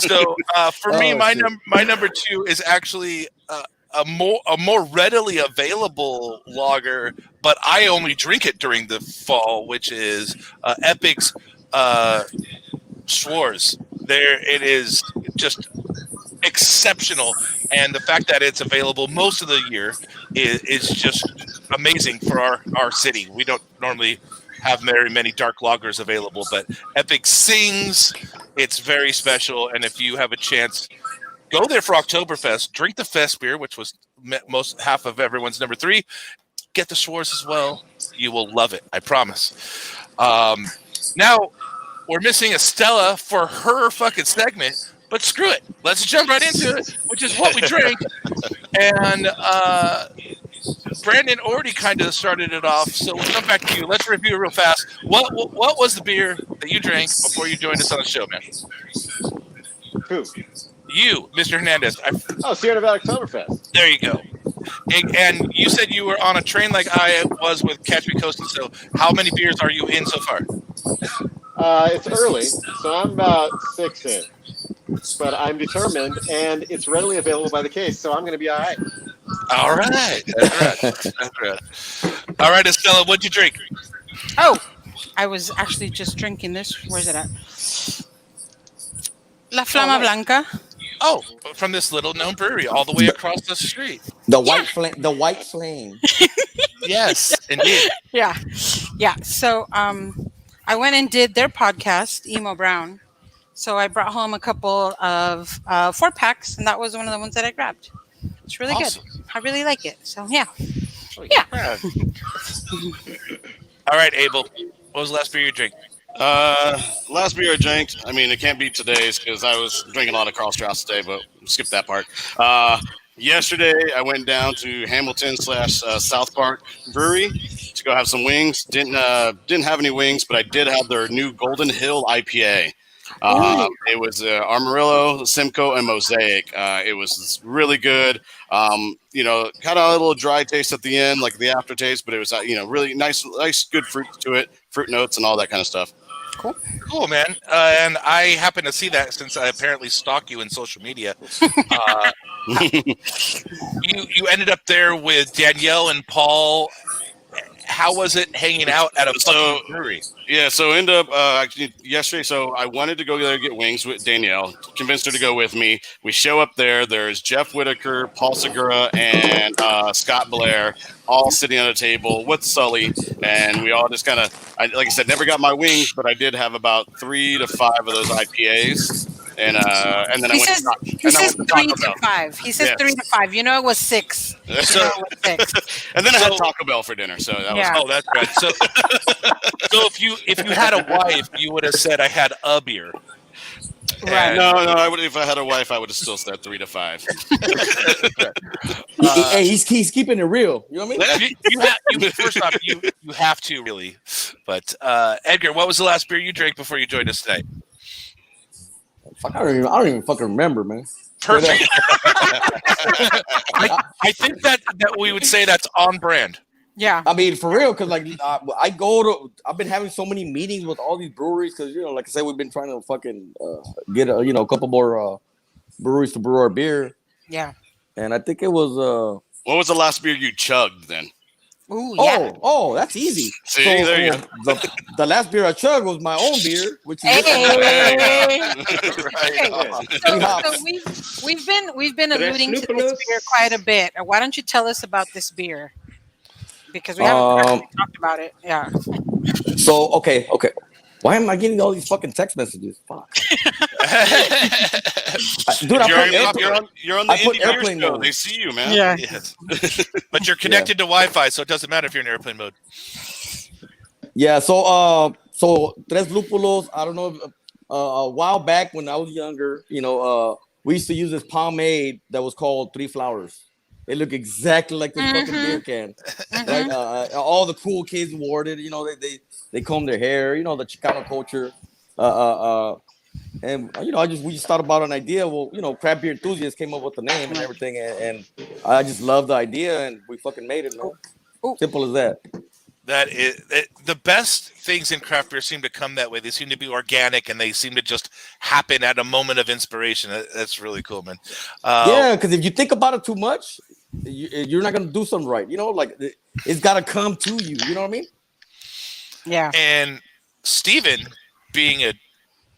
So for me, my number 2 is actually a more readily available lager, but I only drink it during the fall, which is Epic's Schwarz. There, it is just exceptional, and the fact that it's available most of the year is just amazing for our city. We don't normally have very many dark lagers available, but Epic sings. It's very special, and if you have a chance, go there for Oktoberfest. Drink the Fest beer, which was half of everyone's number 3. Get the Schwarz as well. You will love it. I promise. Now, we're missing Estella for her fucking segment, but screw it. Let's jump right into it, which is what we drink. And Brandon already kind of started it off, so we'll come back to you. Let's review it real fast. What was the beer that you drank before you joined us on the show, man? Who? You, Mr. Hernandez. Sierra Nevada Oktoberfest. There you go. And you said you were on a train like I was with Catch Me Coastin', so how many beers are you in so far? It's early, so I'm about 6 in. But I'm determined, and it's readily available by the case, so I'm going to be all right. All right. That's right. All right, Estella, what'd you drink? Oh, I was actually just drinking this. Where's it at? La Flama Blanca. Oh, from this little-known brewery all the way across the street. The white flame. The white flame. Yes, indeed. Yeah. So, I went and did their podcast, Emo Brown. So I brought home a couple of 4-packs, and that was one of the ones that I grabbed. It's really good. I really like it. So yeah. Yeah. All right, Abel. What was the last beer you drank? Last beer I drank. I mean, it can't be today's because I was drinking a lot of Carl Strauss today, but skip that part. Yesterday I went down to Hamilton / South Park Brewery to go have some wings. Didn't have any wings, but I did have their new Golden Hill IPA. It was Amarillo, Simcoe, and Mosaic. It was really good. Kind of a little dry taste at the end, like the aftertaste, but it was really nice, good fruit to it, fruit notes, and all that kind of stuff. Cool, man. And I happen to see that since I apparently stalk you in social media. You ended up there with Danielle and Paul. How was it hanging out at a fucking brewery? Yeah, so ended up actually yesterday. So I wanted to go there and get wings with Danielle. Convinced her to go with me. We show up there. There's Jeff Whitaker, Paul Segura, and Scott Blair all sitting at a table with Sully, and we all just kind of, like I said, never got my wings, but I did have about 3 to 5 of those IPAs. And then He says 3 to 5. He says 3 to 5. It was 6. So, and then I had Taco Bell for dinner. So that was oh, that's good. So if you had a wife, you would have said I had a beer. Right. No, I would. If I had a wife, I would have still said 3 to 5. Hey, he's keeping it real. You know what I mean? First off, you have to really. But Edgar, what was the last beer you drank before you joined us tonight? I don't even fucking remember, man. Perfect. I think that we would say that's on brand. Yeah. I mean, for real, because I've been having so many meetings with all these breweries because, like I said, we've been trying to fucking get a couple more breweries to brew our beer. Yeah. And I think it was. What was the last beer you chugged then? Ooh, yeah. Oh, that's easy. See, there you go. The last beer I chugged was my own beer, which is So we've been alluding to this beer quite a bit. Why don't you tell us about this beer? Because we haven't actually talked about it. Yeah. So okay. Why am I getting all these fucking text messages? Fuck. Dude, you're on the Indie airplane Beer Show. mode. They see you, man. Yeah. Yes. But you're connected to Wi-Fi, so it doesn't matter if you're in airplane mode. Yeah. So Tres Lúpulos. I don't know. A while back when I was younger, we used to use this pomade that was called Three Flowers. It looked exactly like this fucking beer can. Right? All the cool kids wore it. They comb their hair. The Chicano culture. And we just thought about an idea. Well, craft beer enthusiasts came up with the name and everything, and I just loved the idea, and we fucking made it, man. Simple as that. That is the best things in craft beer seem to come that way. They seem to be organic, and they seem to just happen at a moment of inspiration. That's really cool, man. Yeah, because if you think about it too much, you're not gonna do something right. Like it's gotta come to you. You know what I mean? Yeah. And Steven, being a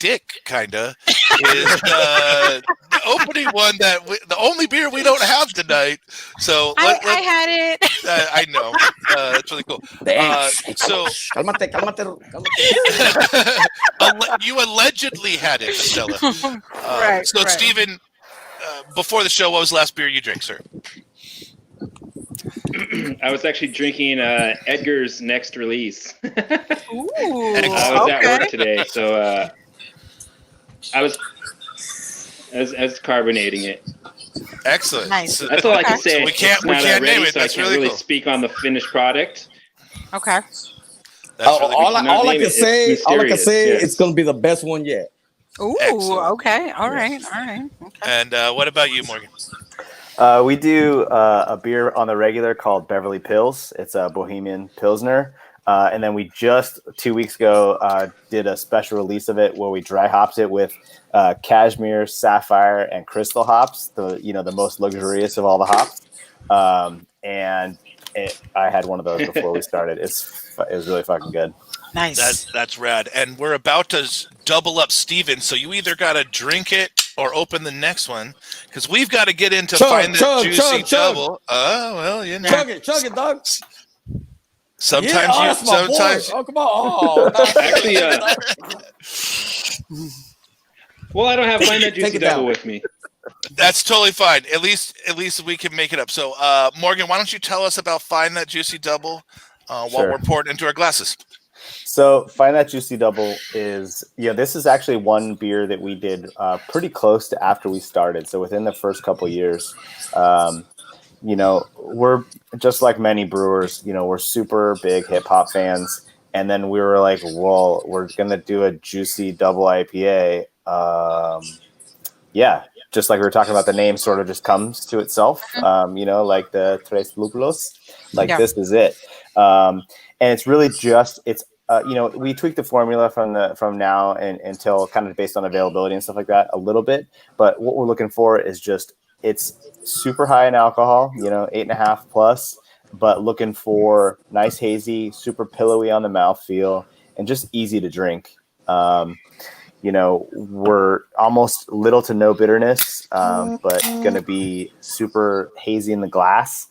dick, kinda, is the opening one the only beer we don't have tonight. So I had it. I know. It's really cool. So you allegedly had it, Stella. Right. So, Steven, before the show, what was the last beer you drank, sir? I was actually drinking Edgar's next release. Ooh, I was at work today, so I was carbonating it. Excellent. Nice. That's all I can say. So we can't name it. So That's I can't really cool. speak on the finished product. Okay. That's really cool. all I can say, Yes. it's gonna be the best one yet. Ooh. Excellent. Okay. All right. Okay. And what about you, Morgan? We do a beer on the regular called Beverly Pils. It's a Bohemian Pilsner. And then we just 2 weeks ago did a special release of it where we dry hopped it with cashmere, sapphire, and crystal hops, the most luxurious of all the hops. I had one of those before we started. It was really fucking good. Nice. That's rad. And we're about to double up Steven, so you either got to drink it or open the next one, because we've got to get into find the juicy double. Oh, well, Chug it, dog. Sometimes sometimes. Oh, come on. Actually, well, I don't have mine that Take juicy it down. double with me. That's totally fine. At least we can make it up. So, Morgan, why don't you tell us about Find That Juicy Double while Sure. we're pouring into our glasses? So Find That Juicy Double is, this is actually one beer that we did pretty close to after we started. So within the first couple years, we're just like many brewers, we're super big hip hop fans. And then we were like, well, we're going to do a juicy double IPA. Just like we were talking about, the name sort of just comes to itself, like the Tres Lúpulos, this is it. And it's really just, we tweaked the formula from now and until kind of based on availability and stuff like that a little bit. But what we're looking for is just, it's super high in alcohol, 8.5 plus, but looking for nice hazy, super pillowy on the mouthfeel, and just easy to drink. We're almost little to no bitterness, but going to be super hazy in the glass.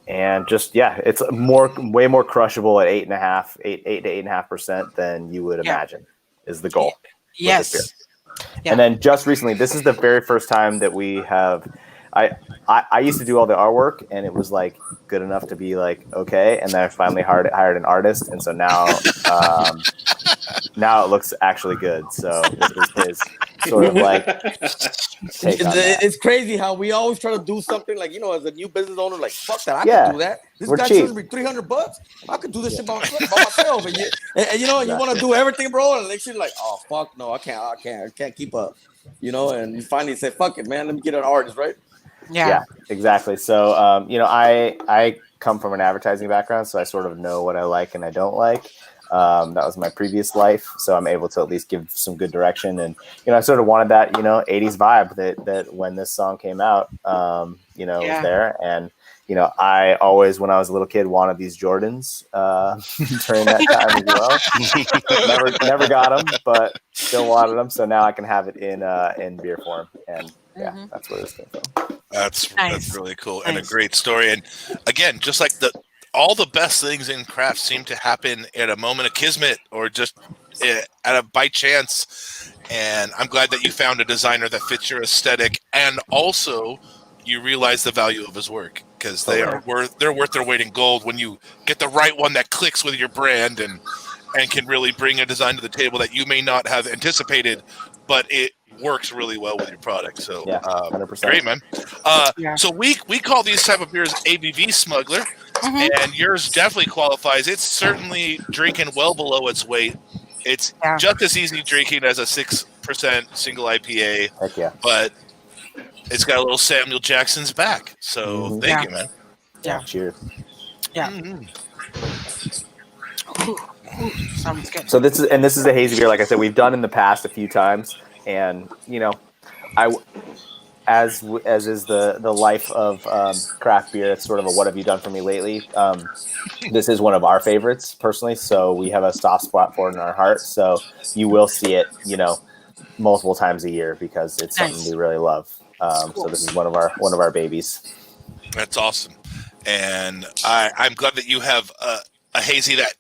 And just, it's way more crushable at 8 to 8.5% than you would imagine is the goal. Yes. Yeah. And then just recently, this is the very first time that we have, I used to do all the artwork and it was like good enough to be like, okay. And then I finally hired an artist. And so now, now it looks actually good. So this is his sort of like take on that. It's crazy how we always try to do something like, as a new business owner, like, fuck that, I can do that. This guy charges me $300. I could do this shit by myself. And you want to do everything, bro. And like, you're like, oh, fuck, no, I can't keep up. And you finally say, fuck it, man, let me get an artist, right? Yeah, exactly. So, I come from an advertising background, so I sort of know what I like and I don't like. That was my previous life, so I'm able to at least give some good direction. And I sort of wanted that 80s vibe that when this song came out, was there. And I always, when I was a little kid, wanted these Jordans during that time as well. never got them, but still wanted them. So now I can have it in beer form, and that's where this came from. That's really cool and a great story. And again, just like all the best things in craft seem to happen at a moment of kismet or just by chance. And I'm glad that you found a designer that fits your aesthetic, and also you realize the value of his work, because they're worth their weight in gold when you get the right one that clicks with your brand and can really bring a design to the table that you may not have anticipated, but it works really well with your product. So 100%. Great, man. So we call these type of beers ABV smuggler, and yours definitely qualifies. It's certainly drinking well below its weight. It's just as easy drinking as a 6% single IPA. Heck yeah. But it's got a little Samuel Jackson's back. So thank you, man. Yeah. Cheers. Yeah. Sounds good. So this is a hazy beer, like I said, we've done in the past a few times, and as is the life of craft beer, it's sort of a what have you done for me lately. This is one of our favorites personally, so we have a soft spot for it in our heart. So you will see it, multiple times a year because it's something we really love. So this is one of our babies. That's awesome, and I'm glad that you have a hazy that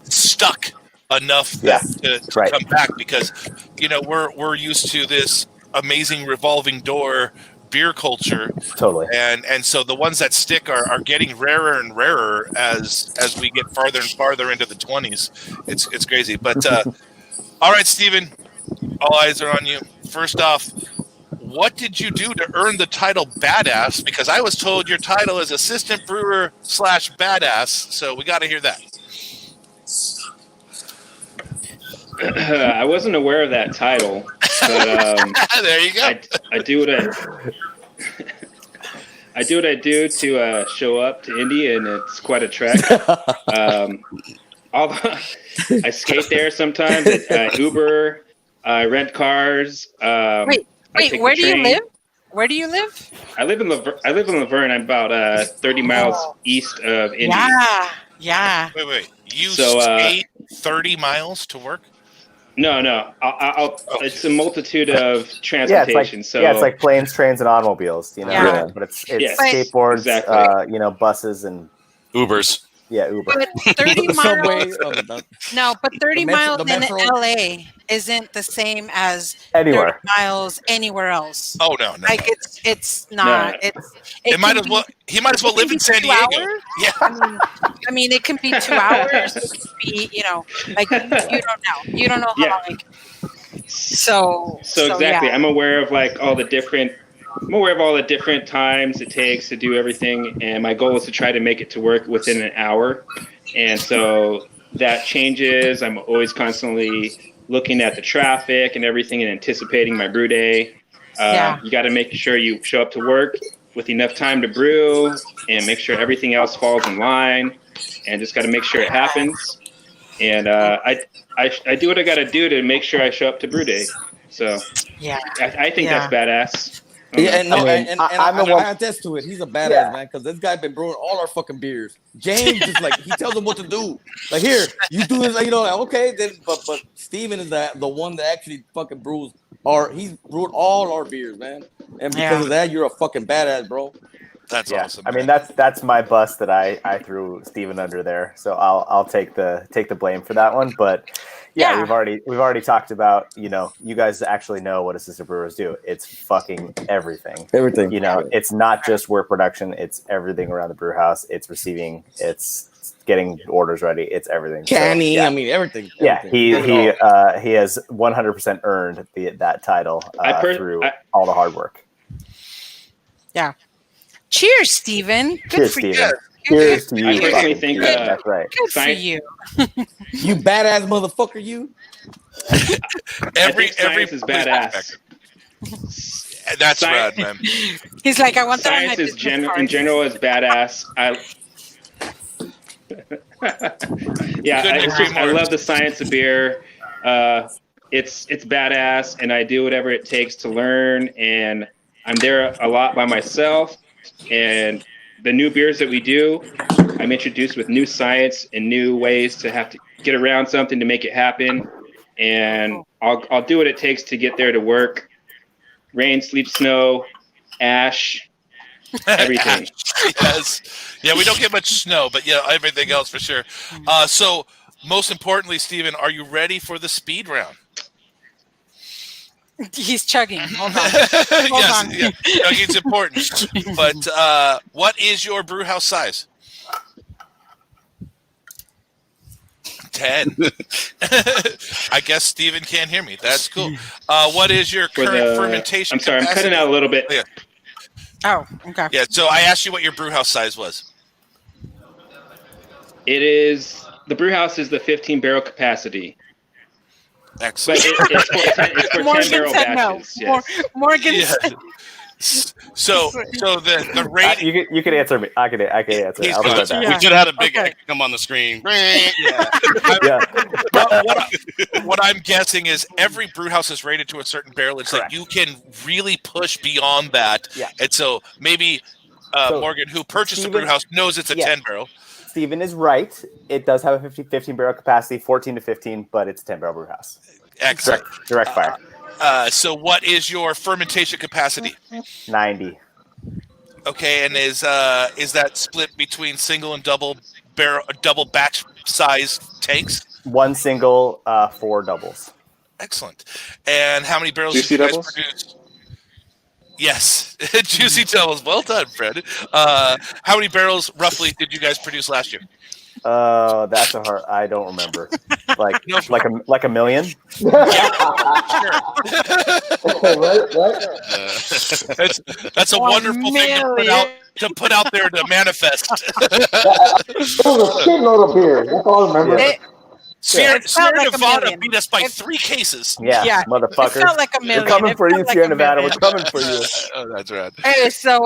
stuck enough to come back, because we're used to this amazing revolving door beer culture, totally, and so the ones that stick are getting rarer and rarer as we get farther and farther into the 20s. It's crazy. But all right, Steven, all eyes are on you. First off, what did you do to earn the title badass? Because I was told your title is assistant brewer / badass, so we got to hear that. I wasn't aware of that title, but there you go. I do what I do to show up to Indy, and it's quite a trek. I skate there sometimes. Uber, I rent cars. Wait, where do you live? Where do you live? I live in Laverne. I'm about 30 miles east of Indy. Yeah. Wait. You skate 30 miles to work? No. It's a multitude of transportation. It's like planes, trains, and automobiles. But it's skateboards, exactly. buses and Ubers. Yeah, Uber. But 30 The subway. miles. No, but 30 miles the in metro. LA isn't the same as 30 Anywhere. miles anywhere else. Oh no, no. Like it's not. No. It might can as well. He might as well it can live in be San 2 Diego. hours. Yeah. I mean, it can be 2 hours. It can be, like you don't know. You don't know how Yeah. long. So exactly. yeah. I'm aware of all the different times it takes to do everything, and my goal is to try to make it to work within an hour. And so that changes. I'm always constantly looking at the traffic and everything and anticipating my brew day. You got to make sure you show up to work with enough time to brew and make sure everything else falls in line, and just got to make sure it happens. And I do what I got to do to make sure I show up to brew day. So Yeah. I think that's badass. Yeah, and I I attest to it. He's a badass man, because this guy been brewing all our fucking beers. James just he tells him what to do. Like, here, you do this, okay. Then, but Steven is the one that actually fucking brews he's brewed all our beers, man. And because of that, you're a fucking badass, bro. That's awesome. I mean, that's my bus that I threw Steven under there. So I'll take the blame for that one. But yeah, we've already talked about, you guys actually know what assistant brewers do. It's fucking everything. Everything. It's not just work production, it's everything around the brew house. It's receiving, it's getting orders ready, it's everything. Canning, so, I mean everything. Yeah, he has 100% earned that title through all the hard work. Yeah. Cheers, Steven. Good Cheers, for Steven. you. Cheers to you. I personally think that's right. Good for you. You badass motherfucker, you. every every is badass. That's rad, man. He's like, I want that on my Science is business card. in general is badass. I love the science of beer. It's badass, and I do whatever it takes to learn. And I'm there a lot by myself. And the new beers that we do, I'm introduced with new science and new ways to have to get around something to make it happen. And I'll do what it takes to get there to work. Rain, sleet, snow, ash, everything. Yes. Yeah, we don't get much snow, but everything else for sure. So most importantly, Steven, are you ready for the speed round? He's chugging. Hold on. Yes, yeah. Chugging's important. But what is your brew house size? 10. I guess Steven can't hear me. That's cool. What is your current fermentation I'm sorry, capacity? I'm cutting out a little bit. Oh, okay. Yeah, so I asked you what your brew house size was. The brew house is the 15 barrel capacity. Excellent. But it's for 10 barrel batches. No. Yes. Morgan Yeah. So the rate. You can answer me. I can answer. He's I'll good. do that. We should have had a big X come on the screen. What I'm guessing is every brew house is rated to a certain barrelage that you can really push beyond that. Yeah. And so maybe Morgan, who purchased the brew house, knows it's a 10 barrel. Steven is right. It does have a 15 barrel capacity, 14 to 15, but it's a 10 barrel brew house. Excellent. Direct fire. So what is your fermentation capacity? 90. Okay, and is that split between single and double batch size tanks? One single, 4 doubles. Excellent. And how many barrels Juicy did you guys doubles? produce? Yes, juicy doubles. Well done, Fred. How many barrels roughly did you guys produce last year? That's a hard. I don't remember. Like a million. That's a wonderful thing to put out there to manifest. It was a shitload of beer. That's all I remember. Sierra like Nevada beat us by 3 cases. Yeah, motherfucker. It felt like a million. We're coming for you, It felt Sierra like a Nevada. We're million. coming for you. Oh, that's right. Hey, so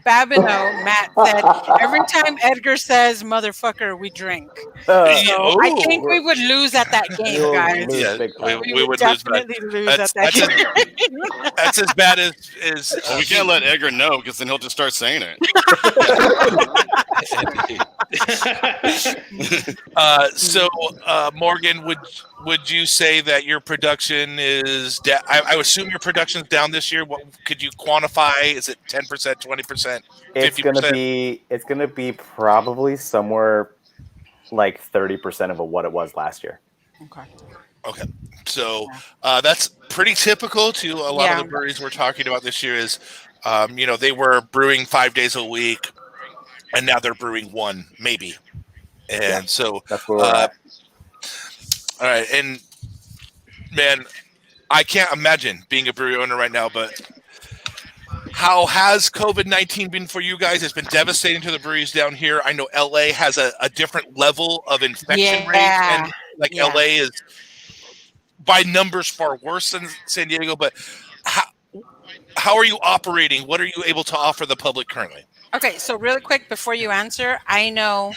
Babino, Matt said, every time Edgar says motherfucker, we drink. So I think we would lose at that game, guys. Yeah, we would definitely lose at that game. That's as bad as Well, we can't let Edgar know because then he'll just start saying it. So Morgan, would you say that your production is I would assume your production's down this year. What could you quantify? Is it 10%, 20%, 50%? It's gonna be probably somewhere like 30% of what it was last year. Okay. So that's pretty typical to a lot of the breweries we're talking about this year is, they were brewing 5 days a week and now they're brewing one, maybe. And so that's where we're at. All right. And man, I can't imagine being a brewery owner right now, but how has COVID-19 been for you guys? It's been devastating to the breweries down here. I know LA has a different level of infection rate, and LA is by numbers far worse than San Diego. But how are you operating? What are you able to offer the public currently? Okay, so really quick before you answer, I know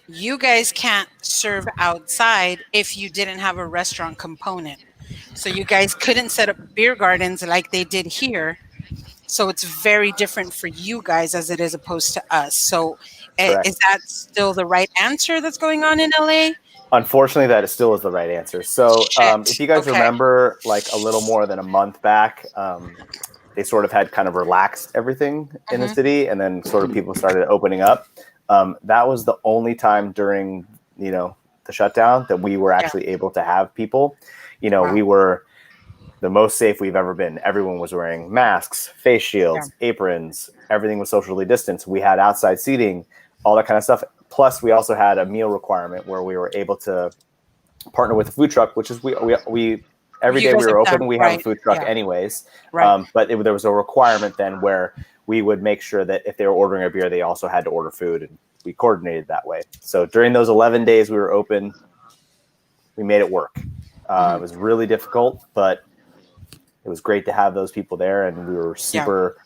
you guys can't serve outside if you didn't have a restaurant component. So you guys couldn't set up beer gardens like they did here. So it's very different for you guys as it is opposed to us. So is that still the right answer that's going on in LA? Unfortunately, that still is the right answer. So if you guys remember, like a little more than a month back, they sort of had kind of relaxed everything in the city, and then sort of people started opening up. That was the only time during, the shutdown that we were actually able to have people. We were the most safe we've ever been. Everyone was wearing masks, face shields, aprons. Everything was socially distanced. We had outside seating, all that kind of stuff. Plus, we also had a meal requirement where we were able to partner with a food truck, which is we every day we were open, we have a food truck anyways. But there was a requirement then where we would make sure that if they were ordering a beer, they also had to order food, and we coordinated that way. So during those 11 days we were open, we made it work. It was really difficult, but it was great to have those people there, and we were super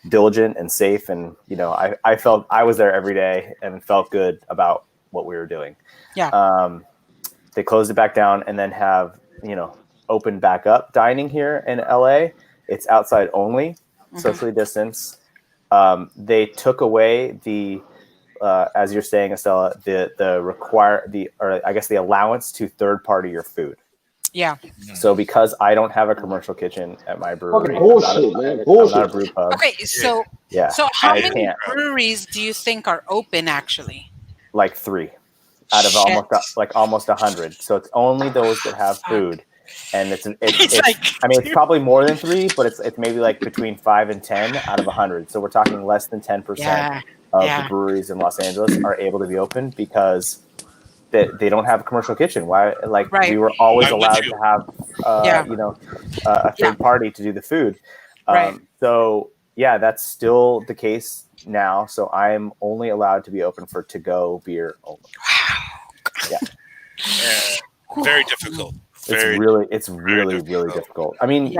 diligent and safe. And, I felt I was there every day and felt good about what we were doing. They closed it back down and then have, opened back up dining here in LA. It's outside only, socially distanced. They took away the, as you're saying, Estella, the allowance to third party your food. Yeah. So because I don't have a commercial kitchen at my brewery, bullshit, man. I'm not a brew pub. Okay, so how many breweries do you think are open actually? Like 3 out of almost 100. So it's only those that have food, and it's probably more than 3, but it's maybe like between 5 and 10 out of 100. So we're talking less than 10% of the breweries in Los Angeles are able to be open because they don't have a commercial kitchen. Why? We were always allowed to have, a third party to do the food. So that's still the case now. So I'm only allowed to be open for to-go beer only. Wow. Very difficult. It's really difficult. I mean,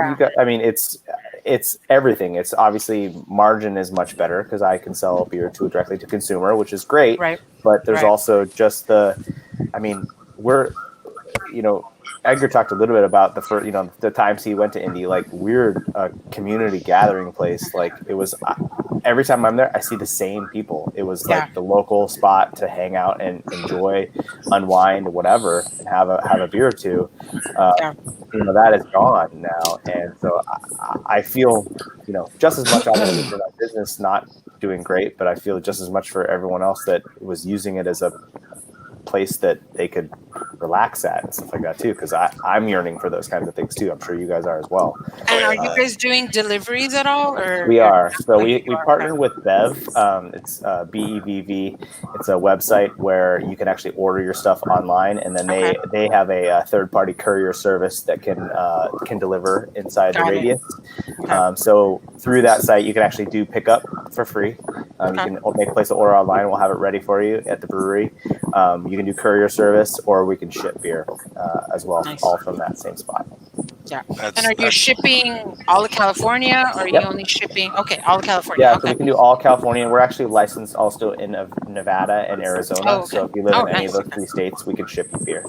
it's everything. It's obviously margin is much better because I can sell beer directly to consumer, which is great. But there's also just Edgar talked a little bit about the times he went to Indy. Like, we're a community gathering place. Like, it was every time I'm there, I see the same people. It was like the local spot to hang out and enjoy, unwind, whatever, and have a beer or two. That is gone now, and so I feel just as much obviously for that business not doing great, but I feel just as much for everyone else that was using it as a place that they could relax at and stuff like that too, because I'm yearning for those kinds of things too. I'm sure you guys are as well. And are you guys doing deliveries at all? Or we are. So we partner with Bev. It's BEVV. It's a website where you can actually order your stuff online, and then they have a third party courier service that can deliver inside the radius. So through that site, you can actually do pickup for free. You can place an order online. We'll have it ready for you at the brewery. You can do courier service, or we can ship beer as well, all from that same spot. Yeah. And are you shipping all of California, or are you only shipping? Okay, all of California. Yeah, so we can do all California. And we're actually licensed also in Nevada and Arizona. So if you live in any of those 3 states, we can ship you beer.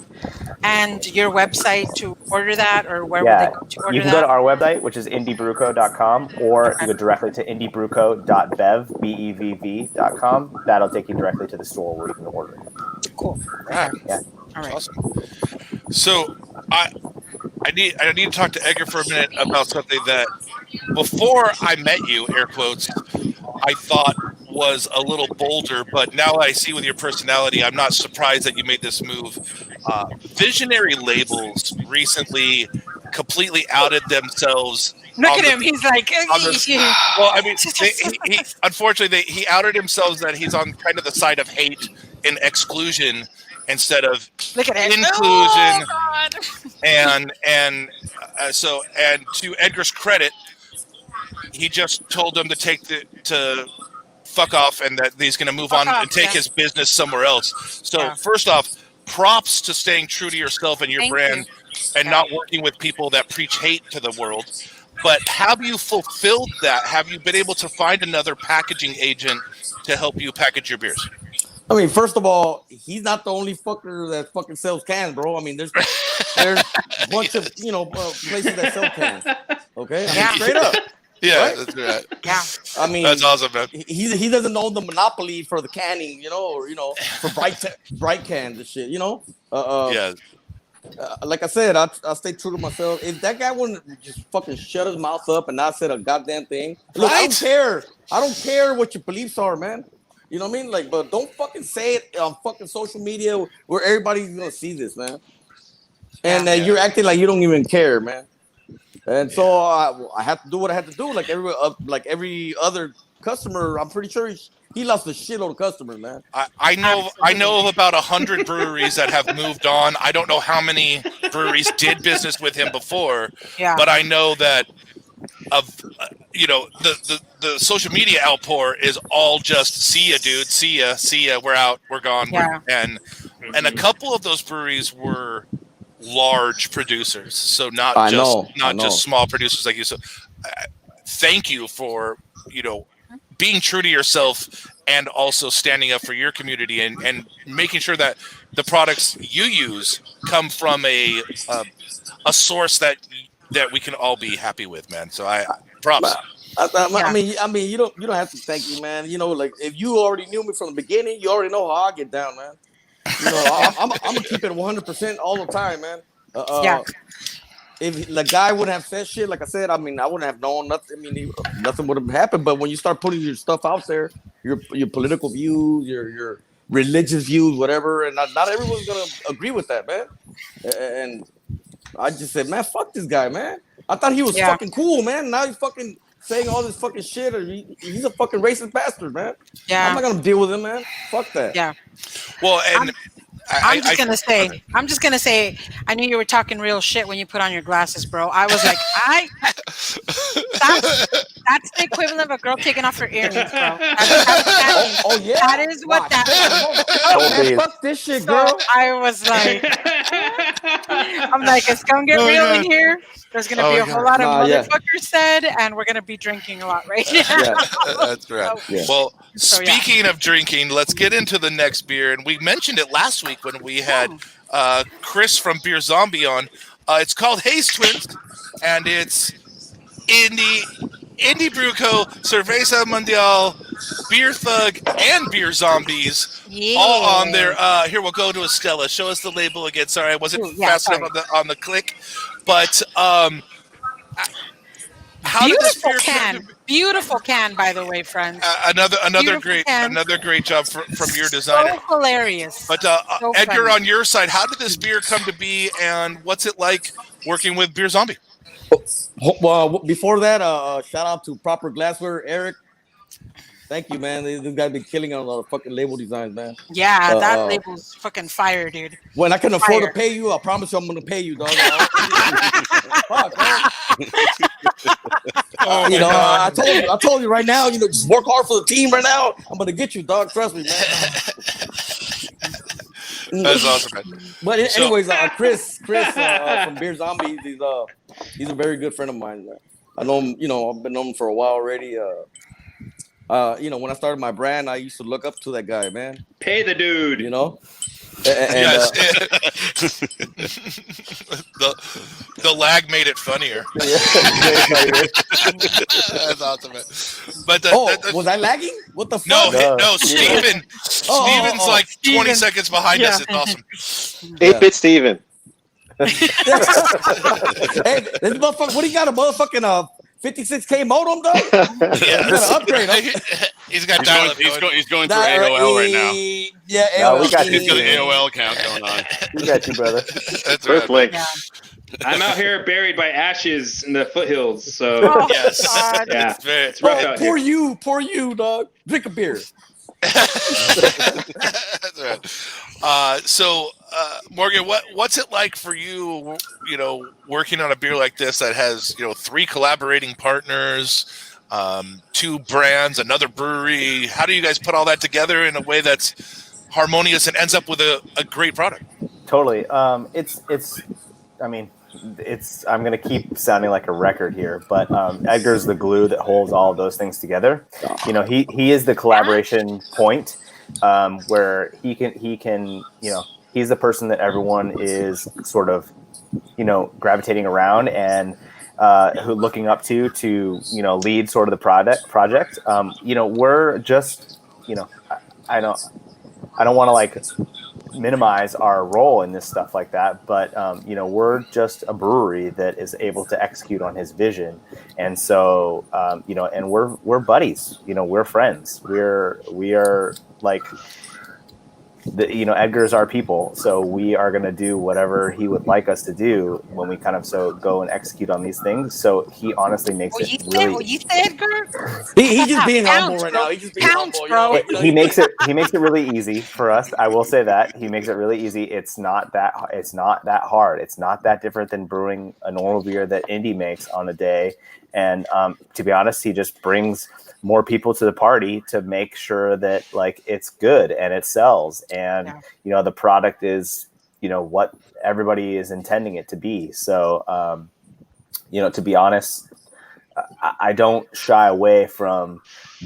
And your website to order that, or where would they go to order you can go to our website, which is indiebrewco.com, or you go directly to indiebrewco.bev.com. That'll take you directly to the store where you can order it. Cool. All right. Awesome. So I need to talk to Edgar for a minute about something that before I met you, air quotes, I thought was a little bolder, but now I see with your personality, I'm not surprised that you made this move. Visionary Labels recently completely outed themselves. Look at him. He's like, well, I mean, he unfortunately, he outed himself that he's on kind of the side of hate and exclusion instead of look at it. inclusion. Oh, and to Edgar's credit, he just told them to fuck off and that he's going to move on and take his business somewhere else. So first off, props to staying true to yourself and your brand and not working with people that preach hate to the world. But have you fulfilled that? Have you been able to find another packaging agent to help you package your beers? I mean, first of all, he's not the only fucker that fucking sells cans, bro. I mean, there's a bunch of places that sell cans. Okay, I mean, straight up. Yeah, right? That's right. Yeah, I mean, that's awesome, man. He doesn't own the monopoly for the canning, or for bright cans and shit, Yeah. Like I said, I stay true to myself. If that guy wouldn't just fucking shut his mouth up and not say a goddamn thing, look, I don't care. I don't care what your beliefs are, man. You know what I mean? Like, but don't fucking say it on fucking social media where everybody's gonna see this, man. And you're acting like you don't even care, man. And so I have to do what I have to do. Like every other customer, I'm pretty sure he lost a shitload of customers, man. I know of about 100 breweries that have moved on. I don't know how many breweries did business with him before, but I know that the social media outpour is all just see ya, dude, see ya, we're out, we're gone, and a couple of those breweries were large producers, so not just small producers like you. So thank you for being true to yourself and also standing up for your community and making sure that the products you use come from a source that we can all be happy with, man. So props. I mean, you don't have to thank me, man. Like if you already knew me from the beginning, you already know how I get down, man. I'm gonna keep it 100% all the time, man. If the guy wouldn't have said shit, like I said, I mean, I wouldn't have known nothing. I mean, nothing would have happened. But when you start putting your stuff out there, your political views, your religious views, whatever, and not everyone's gonna agree with that, man. And I just said, man, fuck this guy, man. I thought he was fucking cool, man. Now he's fucking saying all this fucking shit. Or he's a fucking racist bastard, man. Yeah, I'm not gonna deal with him, man. Fuck that. Yeah. Well, and I'm just gonna say, I knew you were talking real shit when you put on your glasses, bro. I was like, that's the equivalent of a girl taking off her earrings, bro. That is what that is. Fuck this shit, girl. So I was like, I'm like, it's gonna get real in here. There's gonna be a whole lot of motherfuckers said, and we're gonna be drinking a lot right now. Yeah, that's right. Well, speaking of drinking, let's get into the next beer, and we mentioned it last week when we had Chris from Beer Zombie on. It's called Haze Twins, and it's Indie Brew Co, Cerveceria Mundial, Beer Thug, and Beer Zombies, all on there. Here, we'll go to Estella. Show us the label again. Sorry, I wasn't fast enough on the click. But how did this beer beautiful can, by the way, friends. Another great job from your design. So hilarious. But Edgar, on your side, how did this beer come to be, and what's it like working with Beer Zombie? Well, before that, shout out to Proper Glassware, Eric. Thank you, man. These guys been killing on the fucking label designs, man. Yeah, that label's fucking fire, dude. When I can afford to pay you, I promise you I'm gonna pay you, dog. Fuck, man. I told you right now, just work hard for the team right now. I'm gonna get you, dog. Trust me, man. That's awesome, man. But anyways, Chris from Beer Zombie, he's a very good friend of mine. Man. I know him, I've been known him for a while already. When I started my brand, I used to look up to that guy, man. Pay the dude. Yes. The lag made it funnier. That's awesome, man. But was I lagging? What the fuck? No, Steven. Steven's like 20 seconds behind us. It's awesome. 8-bit Steven. Hey, this motherfucker, what do you got, a motherfucking 56K modem, dog? Yeah, upgrade. He's got dial-up He's going through That- AOL right now. Yeah, No, we AOL. got He's got an Yeah. AOL account going on. We got you, brother. That's First right. link. Yeah. I'm out here buried by ashes in the foothills. So Oh, Yes. God. yeah, It's very. it's rough out Poor here. you, dog. Drink a beer. That's right. So, Morgan, what's it like for you? You know, working on a beer like this that has 3 collaborating partners, 2 brands, another brewery. How do you guys put all that together in a way that's harmonious and ends up with a great product? Totally. I mean, I'm going to keep sounding like a record here, but Edgar's the glue that holds all of those things together. You know, he is the collaboration point where he can, he's the person that everyone is sort of, gravitating around and who looking up to lead sort of the project. We're just, I don't want to like minimize our role in this stuff like that, but we're just a brewery that is able to execute on his vision, and so and we're buddies, we're friends, we are like Edgar's our people, so we are going to do whatever he would like us to do when we kind of go and execute on these things. So he honestly makes it really. You said, Edgar? He's just being humble Pounds, right bro. now. He's just being Pounds, humble. bro. He makes it really easy for us. I will say that he makes it really easy. It's not that hard. It's not that different than brewing a normal beer that Indie makes on a day. And to be honest, he just brings more people to the party to make sure that like it's good and it sells, and the product is what everybody is intending it to be. So to be honest, I don't shy away from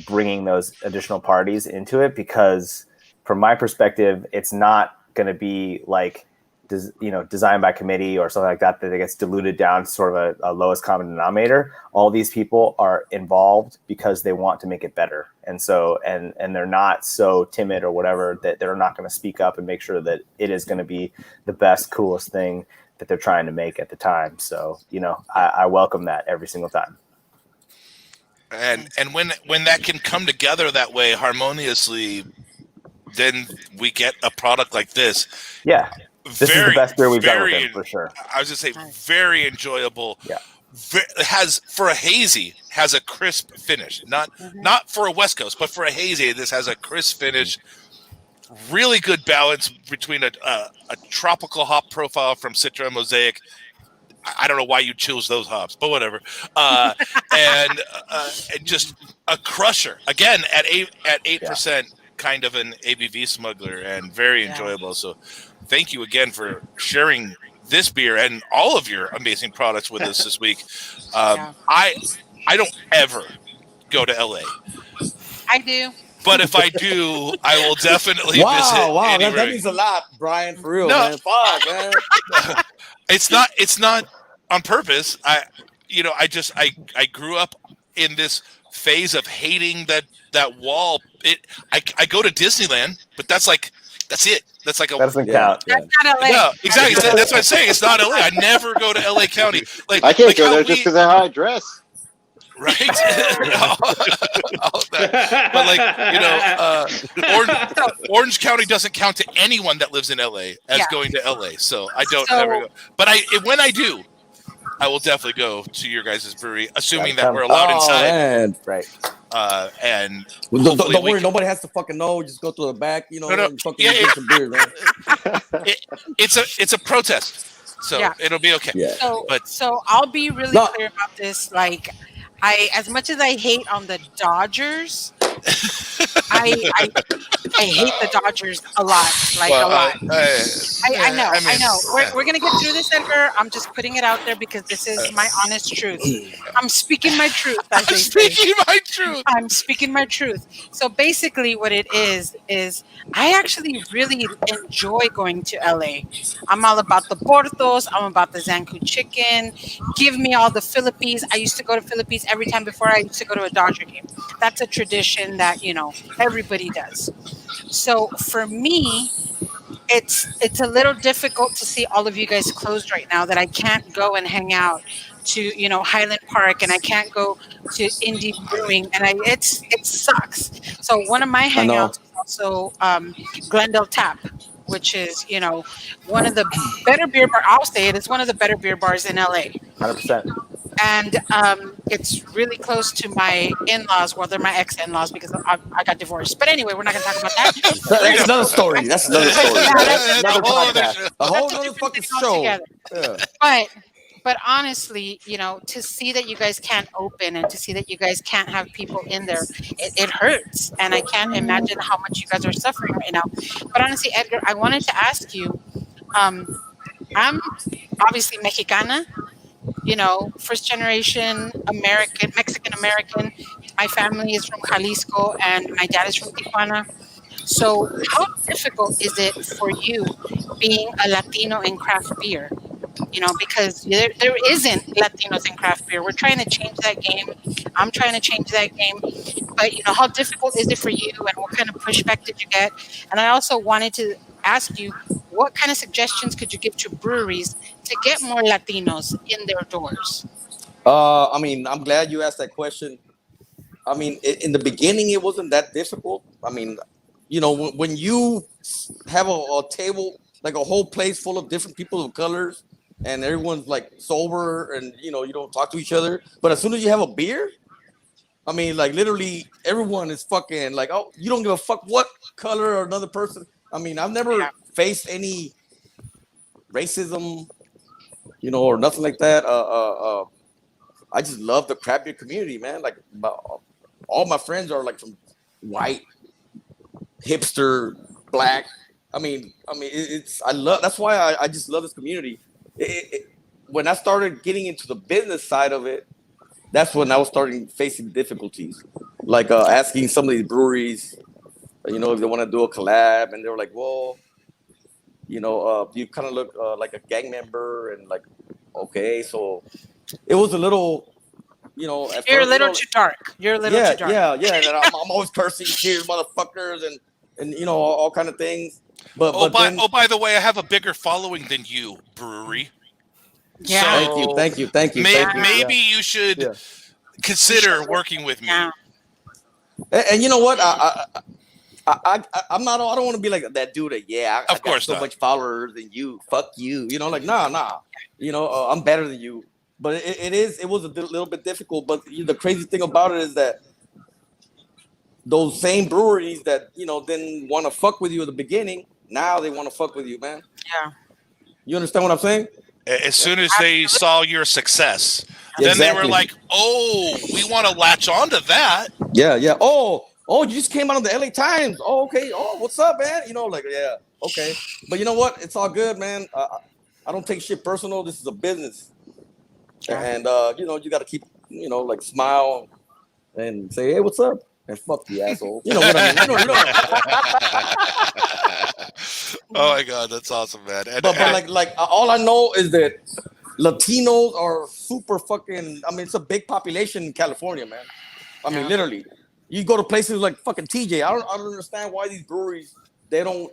bringing those additional parties into it, because from my perspective, it's not going to be like designed by committee or something like that it gets diluted down to sort of a lowest common denominator. All these people are involved because they want to make it better, and so and they're not so timid or whatever that they're not going to speak up and make sure that it is going to be the best, coolest thing that they're trying to make at the time. So I welcome that every single time. And when that can come together that way harmoniously, then we get a product like this. Yeah. This is the best beer we've done with him, for sure. I was going to say, very enjoyable. Yeah. For a hazy, has a crisp finish. Not for a West Coast, but for a hazy, this has a crisp finish. Really good balance between a tropical hop profile from Citra and Mosaic. I don't know why you chose those hops, but whatever. And just a crusher again at 8%, kind of an ABV smuggler, and very enjoyable. So, thank you again for sharing this beer and all of your amazing products with us this week. I don't ever go to LA. I do. But if I do, I will definitely visit. Wow, that means a lot, Brian. For real, man. Fuck, man. It's not on purpose. I grew up in this phase of hating that wall. I go to Disneyland, but that's it. That's like that doesn't count. That's not LA. No, exactly. That's what I'm saying. It's not LA. I never go to LA County. Like I can't go there just because of how I dress. Right. All that. But Orange County doesn't count to anyone that lives in LA as going to LA. So I don't ever go. But when I do, I will definitely go to your guys' brewery, assuming that we're allowed inside. Man. Right. And don't worry, nobody has to fucking know. Just go to the back, and fucking get some beer, man. It's a protest, so it'll be okay. Yeah. So I'll be really clear about this. Like, as much as I hate on the Dodgers, I hate the Dodgers a lot, a lot. I know. We're gonna get through this, Edgar. I'm just putting it out there because this is my honest truth. I'm speaking my truth. As they say. I'm speaking my truth. So basically, what it is I actually really enjoy going to LA. I'm all about the Portos. I'm about the Zanku chicken. Give me all the Philippines. I used to go to Philippines every time before I used to go to a Dodger game. That's a tradition that everybody does. So for me, it's a little difficult to see all of you guys closed right now, that I can't go and hang out. to Highland Park, and I can't go to Indie Brewing, and it sucks. So one of my I know. hangouts is also Glendale Tap, which is one of the better beer bar. I'll say it is one of the better beer bars in LA. 100%. And it's really close to my in-laws. Well, they're my ex-in-laws because I got divorced. But anyway, we're not going to talk about that. That's another story. That's another story. Yeah, that's Another a whole other podcast. show. A whole that's a other different fucking thing show. altogether. Yeah. But honestly, to see that you guys can't open and to see that you guys can't have people in there, it hurts. And I can't imagine how much you guys are suffering right now. But honestly, Edgar, I wanted to ask you, I'm obviously Mexicana, first generation American, Mexican American. My family is from Jalisco and my dad is from Tijuana. So how difficult is it for you being a Latino in craft beer? Because there isn't Latinos in craft beer. We're trying to change that game. I'm trying to change that game. But how difficult is it for you, and what kind of pushback did you get? And I also wanted to ask you, what kind of suggestions could you give to breweries to get more Latinos in their doors? I mean, I'm glad you asked that question. I mean, in the beginning, it wasn't that difficult. I mean, when you have a table, like a whole place full of different people of colors, and everyone's like sober, and you don't talk to each other. But as soon as you have a beer, I mean, like literally everyone is fucking like, oh, you don't give a fuck what color or another person. I mean, I've never faced any racism, or nothing like that. I just love the craft beer community, man. Like, all my friends are like from white, hipster, black. I mean, I love. That's why I just love this community. When I started getting into the business side of it, that's when I was starting facing difficulties, like asking some of these breweries, if they want to do a collab, and they were like, well, you kind of look like a gang member, and like, okay, so it was a little, at You're first, a little too dark. You're a little too dark. yeah, and I'm always cursing, cheers, motherfuckers, and all kind of things. But by the way, I have a bigger following than you, brewery. Yeah. So thank you. Maybe you should consider working with me. Yeah. And you know what? I'm not. I don't want to be like that dude. I Of got course so not. much followers than you. Fuck you. Like nah. I'm better than you. But it was a little bit difficult. But the crazy thing about it is that those same breweries that didn't want to fuck with you at the beginning, now they want to fuck with you, man. Yeah. You understand what I'm saying? As soon as they saw your success, then they were like, "Oh, we want to latch on to that." Yeah. Oh, you just came out of the LA Times. Oh, okay. Oh, what's up, man? Yeah, okay. But you know what? It's all good, man. I don't take shit personal. This is a business, and you got to keep, like smile and say, "Hey, what's up?" And fuck you, asshole. You know what I mean? You know. Oh my god, that's awesome, man. But like all I know is that Latinos are super fucking. I mean, it's a big population in California, man. I mean, literally, you go to places like fucking TJ. I don't understand why these breweries, they don't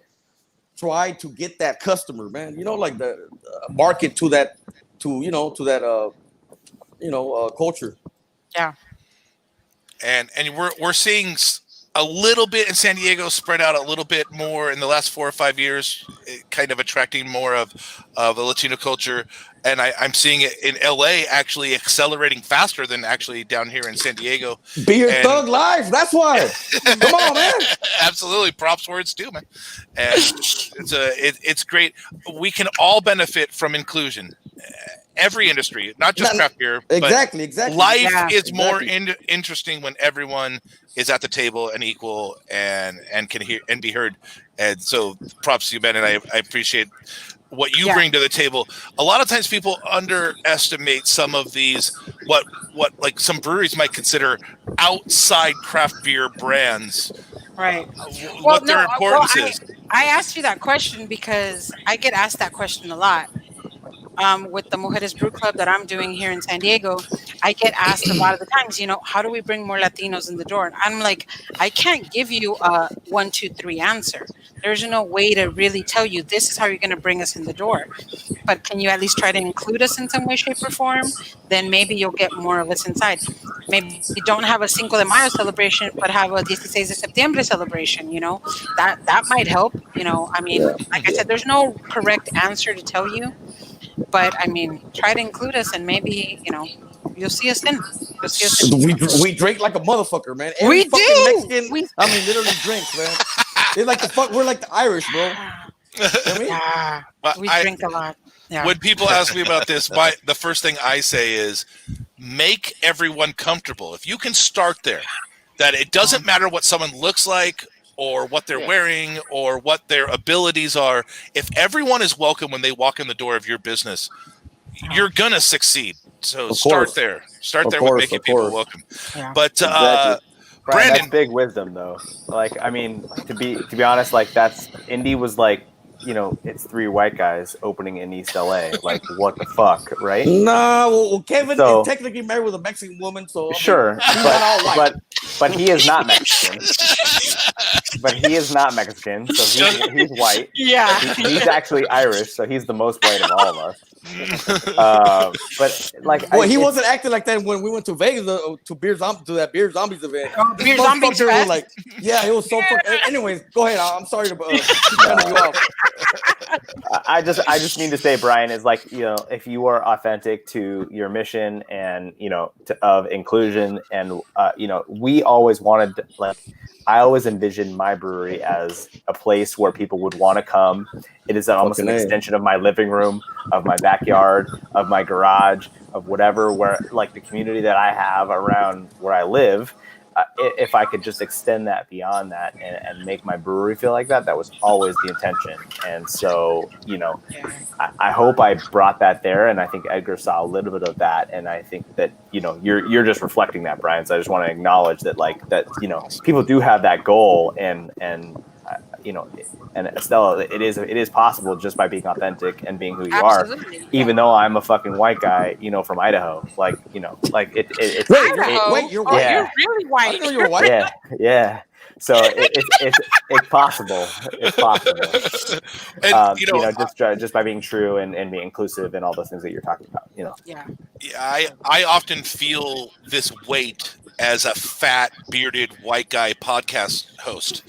try to get that customer, man. Like the market to that, culture. Yeah. And we're seeing a little bit in San Diego, spread out a little bit more in the last 4 or 5 years, kind of attracting more of the Latino culture. And I'm seeing it in LA actually accelerating faster than actually down here in San Diego. Beer Thug Life, that's why. Come on, man. Absolutely, props where it's due, man. And it's great. We can all benefit from inclusion. Every industry, not just craft beer. Exactly. Life is more interesting when everyone is at the table and equal and can hear and be heard. And so, props to you, Ben. And I appreciate what you bring to the table. A lot of times, people underestimate some of these what like some breweries might consider outside craft beer brands. Right. What their importance is. I asked you that question because I get asked that question a lot. with the Mujeres Brew Club that I'm doing here in San Diego, I get asked a lot of the times, how do we bring more Latinos in the door? And I'm like, I can't give you a 1, 2, 3 answer. There's no way to really tell you this is how you're going to bring us in the door. But can you at least try to include us in some way, shape, or form? Then maybe you'll get more of us inside. Maybe you don't have a Cinco de Mayo celebration, but have a 16 de Septiembre celebration. That might help. I mean, like I said, there's no correct answer to tell you, but I mean, try to include us, and maybe you'll see us in. You'll see us in. We drink like a motherfucker, man. Every We fucking do. Mexican, I mean, literally drinks, man. They're like we're like the Irish, bro. You know what I mean? Yeah, Well, we drink a lot. Yeah. When people ask me about this, the first thing I say is make everyone comfortable. If you can start there, that it doesn't matter what someone looks like or what they're wearing or what their abilities are. If everyone is welcome when they walk in the door of your business, you're going to succeed. So start there. Start there with making people welcome. Yeah. But Exactly. Brian, Brandon, that's big wisdom, though. Like, I mean, to be honest, like Indie was like, it's 3 white guys opening in East LA. Like, what the fuck, right? Nah, well, Kevin is technically married with a Mexican woman, so sure, but he is not Mexican. But he is not Mexican, so he's white. Yeah, he's actually Irish, so he's the most white of all of us. But like, he wasn't acting like that when we went to Vegas to that Beer Zombies event. Beer Zombies were like, yeah, it was so fucking. Anyways, go ahead. I'm sorry to cut you off. I just mean to say, Brian, is like, if you are authentic to your mission and of inclusion, and we always wanted I always envisioned my brewery as a place where people would want to come. It is almost an extension of my living room, of my backyard, of my garage, of whatever, where like the community that I have around where I live. If I could just extend that beyond that and make my brewery feel like that, that was always the intention. And so, I hope I brought that there, and I think Edgar saw a little bit of that, and I think that you're just reflecting that, Brian. So I just want to acknowledge that, people do have that goal, and Estella, it is possible just by being authentic and being who you Absolutely. are. Even though I'm a fucking white guy, from Idaho, it's Wait, you're white. You're really white. I know you're white. Yeah. So it's possible. It's possible. And, just by being true and being inclusive and all those things that you're talking about. Yeah. I often feel this weight as a fat, bearded white guy podcast host,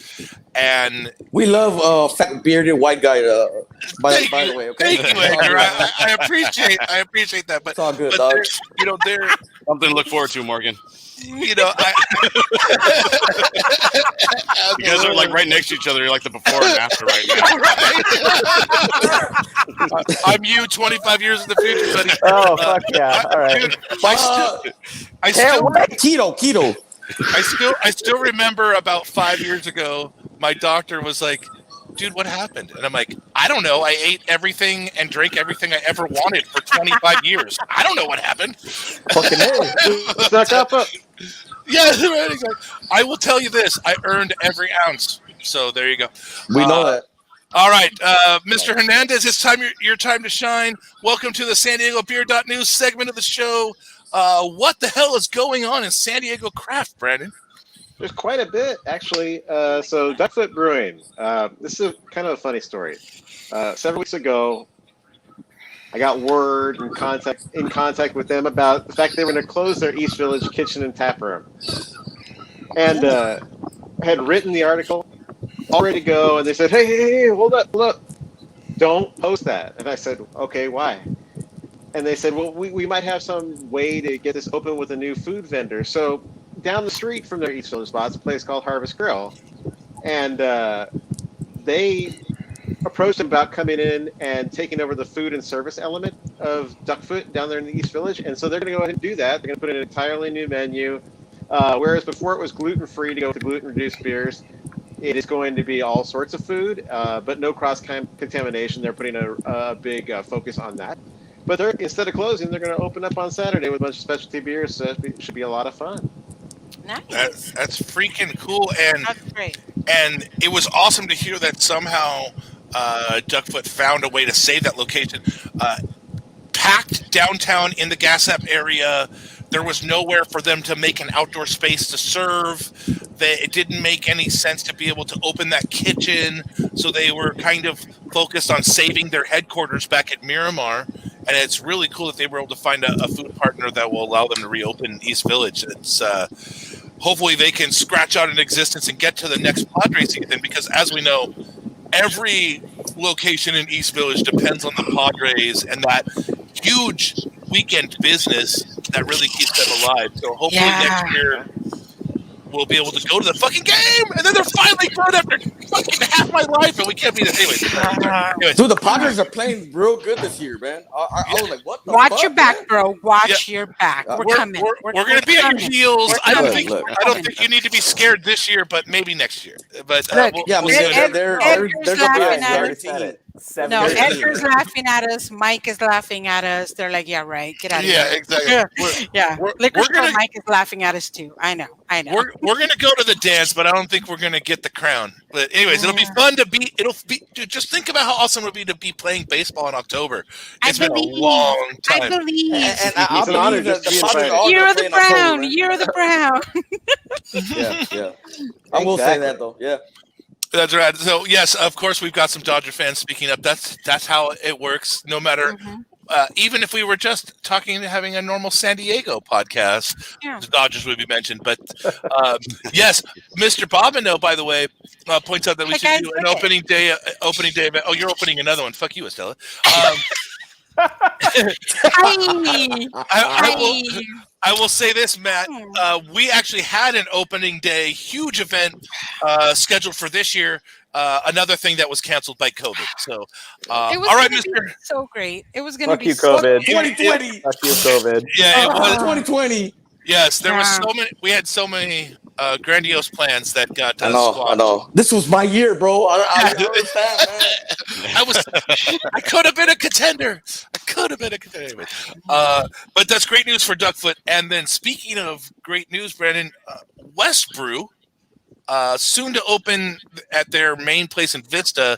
and we love fat, bearded white guy. By the way, okay. Thank you, Edgar. I appreciate that. But it's all good, dog. They're something to look forward to, Morgan. You guys are like right next to each other. You're like the before and after right now. I'm you 25 years in the future, buddy. Oh, fuck yeah. All right. Dude, I still keto. I still remember about 5 years ago, my doctor was like, dude, what happened? And I'm like, I don't know. I ate everything and drank everything I ever wanted for 25 years. I don't know what happened. Fucking Stuck up. Yeah, right. Exactly. I will tell you this. I earned every ounce. So there you go. We know that. All right, Mr. Hernandez, it's your time to shine. Welcome to the San Diego Beer.News segment of the show. What the hell is going on in San Diego craft, Brandon? There's quite a bit, actually. So Duckfoot Brewing. This is kind of a funny story. Several weeks ago, I got word in contact with them about the fact they were going to close their East Village kitchen and tap room, and had written the article, all ready to go. And they said, "Hey, hold up, don't post that." And I said, "Okay, why?" And they said, "Well, we might have some way to get this open with a new food vendor." So down the street from their East Village spot's a place called Harvest Grill, and they approached them about coming in and taking over the food and service element of Duckfoot down there in the East Village. And so they're going to go ahead and do that. They're going to put in an entirely new menu. Whereas before it was gluten-free to go with the gluten-reduced beers, it is going to be all sorts of food, but no cross-contamination. They're putting a big focus on that. But instead of closing, they're going to open up on Saturday with a bunch of specialty beers, so it should be a lot of fun. Nice. That's freaking cool. And that's great. And it was awesome to hear that somehow Duckfoot found a way to save that location. packed downtown in the Gas App area. There was nowhere for them to make an outdoor space to serve. It didn't make any sense to be able to open that kitchen, so they were kind of focused on saving their headquarters back at Miramar. And it's really cool that they were able to find a food partner that will allow them to reopen East Village. It's hopefully they can scratch out an existence and get to the next Padres season, because as we know, every location in East Village depends on the Padres and that huge weekend business that really keeps them alive. So hopefully next year we'll be able to go to the fucking game, and then they're finally good after fucking half my life, and we can't beat it. Anyways. Dude, the Padres are playing real good this year, man. I was like, what the Watch fuck, your back, man? bro. Watch your back. We're coming. We're going to be at your heels. I don't Look. think you need to be scared this year, but maybe next year. But Look, Yeah, I mean, they're Edgar's gonna be laughing a at us. team. No, 17. Edgar's laughing at us. Mike is laughing at us. They're like, yeah, right. Get out of here. Exactly. Yeah. We're Liquor store gonna- Mike is laughing at us too. I know. We're going to go to the dance, but I don't think we're going to get the crown. But anyways, it'll be fun to be. Dude, just think about how awesome it would be to be playing baseball in October. It's been a long time. I believe. And I It's an honor believe that just to the be Padres invited. are You're gonna the play in October, brown. man. You're the brown. Yeah. I will say that though. Yeah. That's right. So yes, of course, we've got some Dodger fans speaking up. That's how it works. No matter, even if we were just talking, having a normal San Diego podcast, the Dodgers would be mentioned. But yes, Mr. Bobineau, by the way, points out that we should do an opening day event. Oh, you're opening another one. Fuck you, Estella. I will say this, Matt. We actually had an opening day, huge event scheduled for this year. Another thing that was canceled by COVID. So, all right, Mr. So great. It was going to Fuck be you, so COVID. 2020. Fuck you, COVID. Yeah, it was 2020. Yes, there was so many. We had so many grandiose plans that got I know. This was my year, bro. I understand, man. I could have been a contender. Anyway. But that's great news for Duckfoot. And then speaking of great news, Brandon, West Brew, soon to open at their main place in Vista.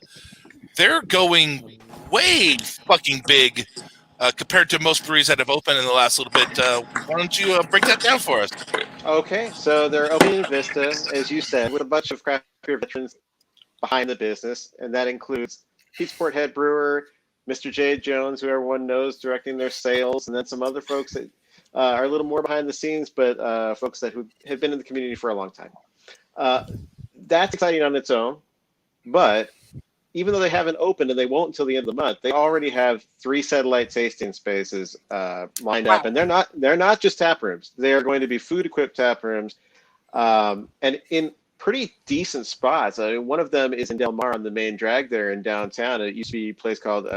They're going way fucking big compared to most breweries that have opened in the last little bit. Why don't you break that down for us? Okay, so they're opening in Vista, as you said, with a bunch of craft beer veterans behind the business, and that includes Peachport head brewer, Mr. Jay Jones, who everyone knows, directing their sales, and then some other folks that are a little more behind the scenes, but folks that who have been in the community for a long time. That's exciting on its own, but even though they haven't opened and they won't until the end of the month, they already have 3 satellite tasting spaces lined up, and they're not just tap rooms. They are going to be food equipped tap rooms, and in pretty decent spots. I mean, one of them is in Del Mar on the main drag there in downtown. It used to be a place called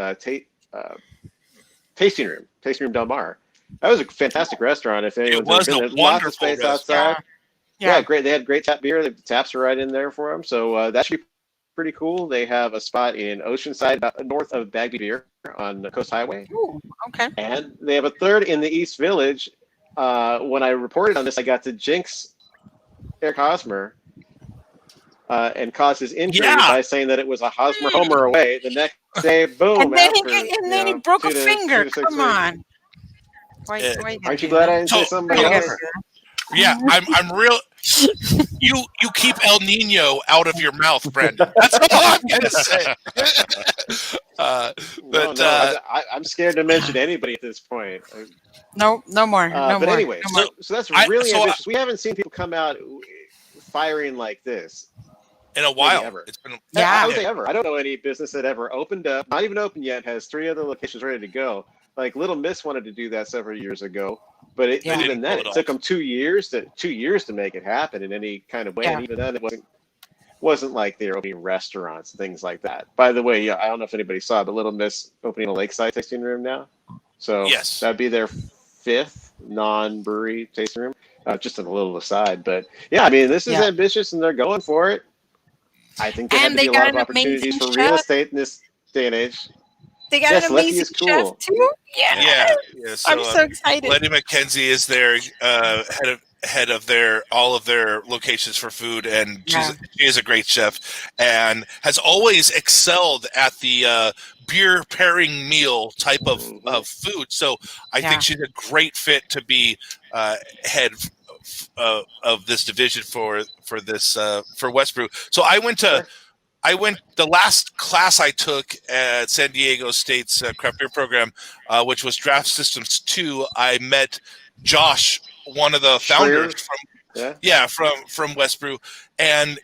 Tasting Room Del Mar. That was a fantastic restaurant. If anyone's ever been there, lots of space outside. Yeah, great. They had great tap beer. The taps are right in there for them, so that should be pretty cool. They have a spot in Oceanside, about north of Bagby Beer on the Coast Highway. Ooh, okay. And they have a third in the East Village. When I reported on this, I got to jinx Eric Hosmer and cause his injury by saying that it was a Hosmer homer away. The next day, boom. And then he broke a finger. Come on. Aren't you glad I didn't say something else? Yeah, I'm real. You keep El Nino out of your mouth, Brandon. That's all I'm gonna say. I'm scared to mention anybody at this point. No more. But anyway, no more. so that's really ambitious. We haven't seen people come out firing like this in a while. Ever. It's been I don't think ever. I don't know any business that ever opened up, not even open yet, has 3 other locations ready to go. Like Little Miss wanted to do that several years ago, but even then, it took them 2 years to make it happen in any kind of way. And even then, it wasn't like they were opening restaurants, things like that. By the way, I don't know if anybody saw, but Little Miss opening a lakeside tasting room now. So that'd be their 5th non-brewery tasting room. Just a little aside, but yeah, I mean, this is ambitious, and they're going for it. I think there have to be a lot of opportunities for real estate in this day and age. They got an amazing chef too. Yeah. So, I'm so excited. Letty McKenzie is their head of all of their locations for food, and she is a great chef and has always excelled at the beer pairing meal type of food. So I think she's a great fit to be head of this division for this for West Brew. So I went the last class I took at San Diego State's craft beer program, which was Draft Systems 2. I met Josh, one of the founders from West Brew, and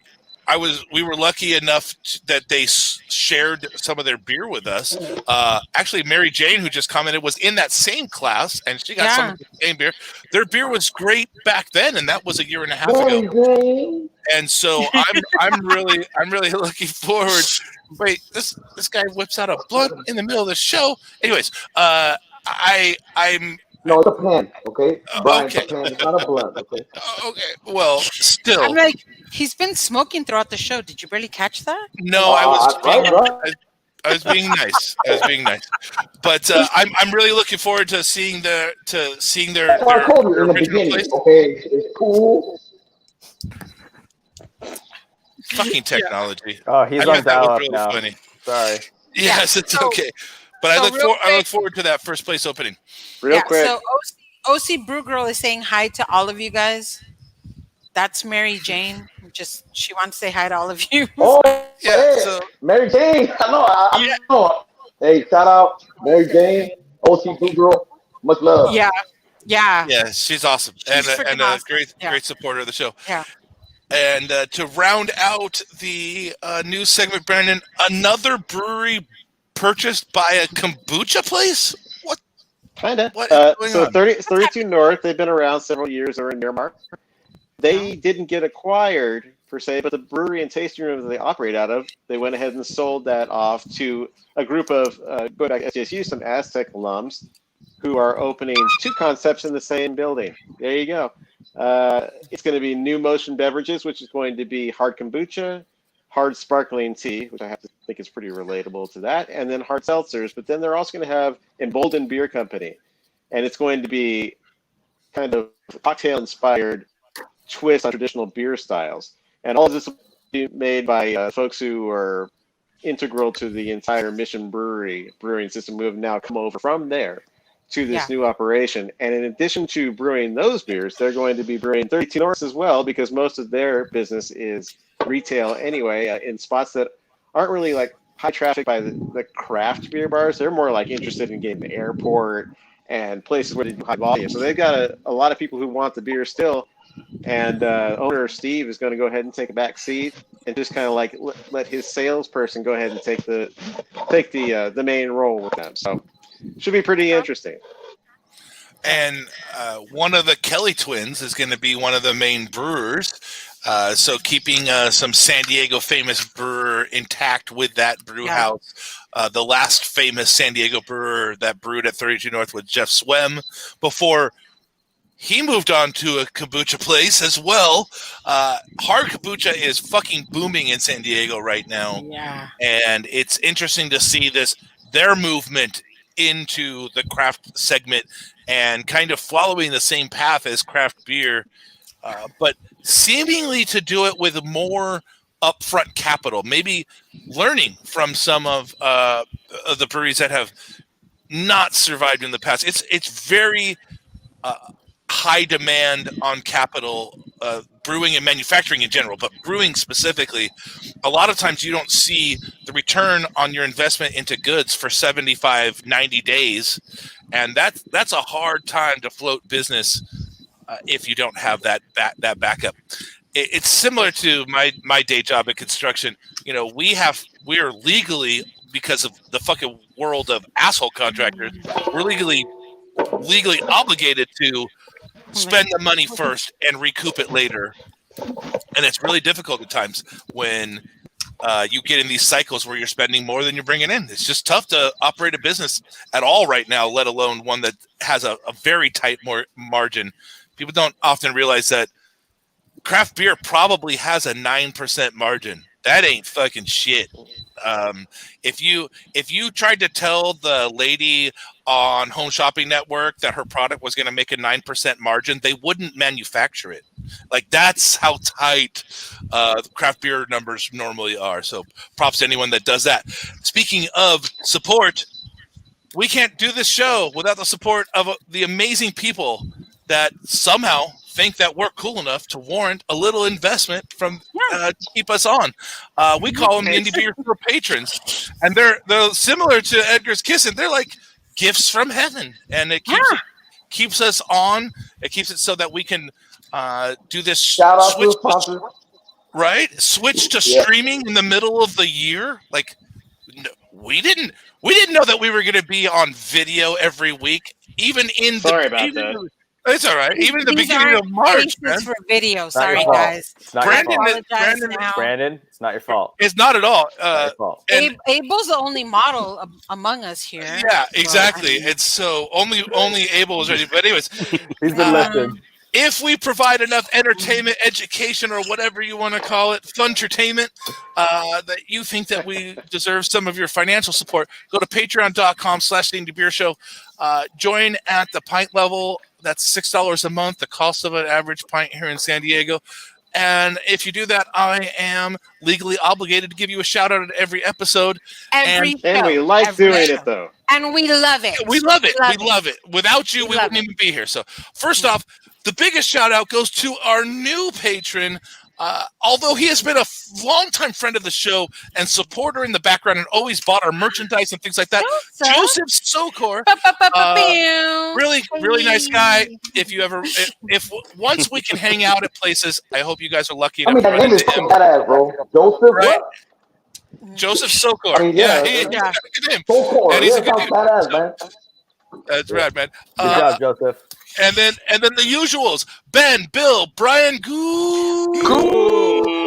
we were lucky enough that they shared some of their beer with us. Actually, Mary Jane, who just commented, was in that same class, and she got some of the same beer. Their beer was great back then, and that was a year and a half ago. And so I'm really looking forward. Wait, this guy whips out a blunt in the middle of the show. Anyways, I'm. No, it's a pen, okay? Brian, it's a pen. It's not a blunt, okay? Okay, well, still. I'm like, he's been smoking throughout the show. Did you barely catch that? No, I was being nice. I was being nice. But I'm really looking forward to seeing their I told you in the beginning, place. okay? It's cool. Fucking technology. Oh, he's on dial-up now. Funny. Sorry. Yes, it's okay. But I look forward to that first place opening. Real quick. So OC Brew Girl is saying hi to all of you guys. That's Mary Jane. She wants to say hi to all of you. Oh, yeah. Hey, So Mary Jane. I know. Hey, shout out Mary Jane, OC Brew Girl. Much love. Yeah. yeah, she's awesome and freaking a awesome. great supporter of the show. Yeah. And to round out the news segment, Brandon, another brewery purchased by a kombucha place? What? Kinda. What is going So on? 32 North, they've been around several years. They're in Miramar. They didn't get acquired per se, but the brewery and tasting room that they operate out of, they went ahead and sold that off to a group of go back SDSU, some Aztec alums, who are opening 2 concepts in the same building. There you go. It's going to be New Motion Beverages, which is going to be hard kombucha, hard sparkling tea, which I have to think is pretty relatable to that, and then hard seltzers. But then they're also going to have Emboldened Beer Company, and it's going to be kind of cocktail-inspired twist on traditional beer styles. And all of this will be made by folks who are integral to the entire Mission brewing system, who have now come over from there to this new operation. And in addition to brewing those beers, they're going to be brewing 32 North as well, because most of their business is retail anyway, in spots that aren't really like high traffic by the craft beer bars. They're more like interested in getting the airport and places where they do high volume. So they've got a lot of people who want the beer still. And owner Steve is going to go ahead and take a back seat and just kind of like let his salesperson go ahead and take the main role with them. So should be pretty interesting. And one of the Kelly twins is going to be one of the main brewers. So keeping some San Diego famous brewer intact with that brew house. The last famous San Diego brewer that brewed at 32 North was Jeff Swem before he moved on to a kombucha place as well. Hard kombucha is fucking booming in San Diego right now. Yeah. And it's interesting to see their movement into the craft segment and kind of following the same path as craft beer, but seemingly to do it with more upfront capital, maybe learning from some of the breweries that have not survived in the past. It's very high demand on capital, brewing and manufacturing in general, but brewing specifically. A lot of times you don't see the return on your investment into goods for 75, 90 days. And that's a hard time to float business if you don't have that backup. It's similar to my day job at construction. You know, we are legally, because of the fucking world of asshole contractors, we're legally obligated to spend the money first and recoup it later. And it's really difficult at times when you get in these cycles where you're spending more than you're bringing in. It's just tough to operate a business at all right now, let alone one that has a very tight margin. People don't often realize that craft beer probably has a 9% margin. That ain't fucking shit. If you tried to tell the lady on Home Shopping Network that her product was going to make a 9% margin, they wouldn't manufacture it. Like that's how tight craft beer numbers normally are. So props to anyone that does that. Speaking of support, we can't do this show without the support of the amazing people that somehow think that we're cool enough to warrant a little investment from to keep us on. We call them the Indie Beer Store patrons, and they're similar to Edgar's Kissing. They're like gifts from heaven, and it keeps us on. It keeps it so that we can do this Shout out to the sponsors. switch to streaming in the middle of the year. Like we didn't know that we were going to be on video every week. Even in Sorry about that. It's all right. Even in the These beginning of aren't March, man. faces for video. It's not Sorry, your fault. guys. It's not Brandon, your fault. Apologize now. Brandon, it's not your fault. It's not at all. It's not your fault. And Abel's the only model among us here. yeah, exactly. So, I mean, It's so only Abel was ready. But anyways, He's been listening. if we provide enough entertainment, education, or whatever you want to call it, fun-tertainment, that you think that we deserve some of your financial support, go to patreon.com/indiebeershow. Join at the pint level. That's $6 a month, the cost of an average pint here in San Diego. And if you do that, I am legally obligated to give you a shout out at every episode. every And we show, like every doing show. it though. And we love it. We love it. We love it. Without you, We we love wouldn't it. even be here. So first off, the biggest shout out goes to our new patron. Although he has been a longtime friend of the show and supporter in the background and always bought our merchandise and things like that, Joseph Sokor, really nice guy. If you ever, if once we can hang out at places, I hope you guys are lucky I enough mean, to that run name is into fucking him. badass, bro. Joseph, Right? what? Joseph Sokor. I mean, yeah, yeah, he's yeah. got a good name. Sokor. And he's Yeah, a good sounds dude. badass, man. That's rad, man. Good job, Joseph. And then the usuals: Ben, Bill, Brian,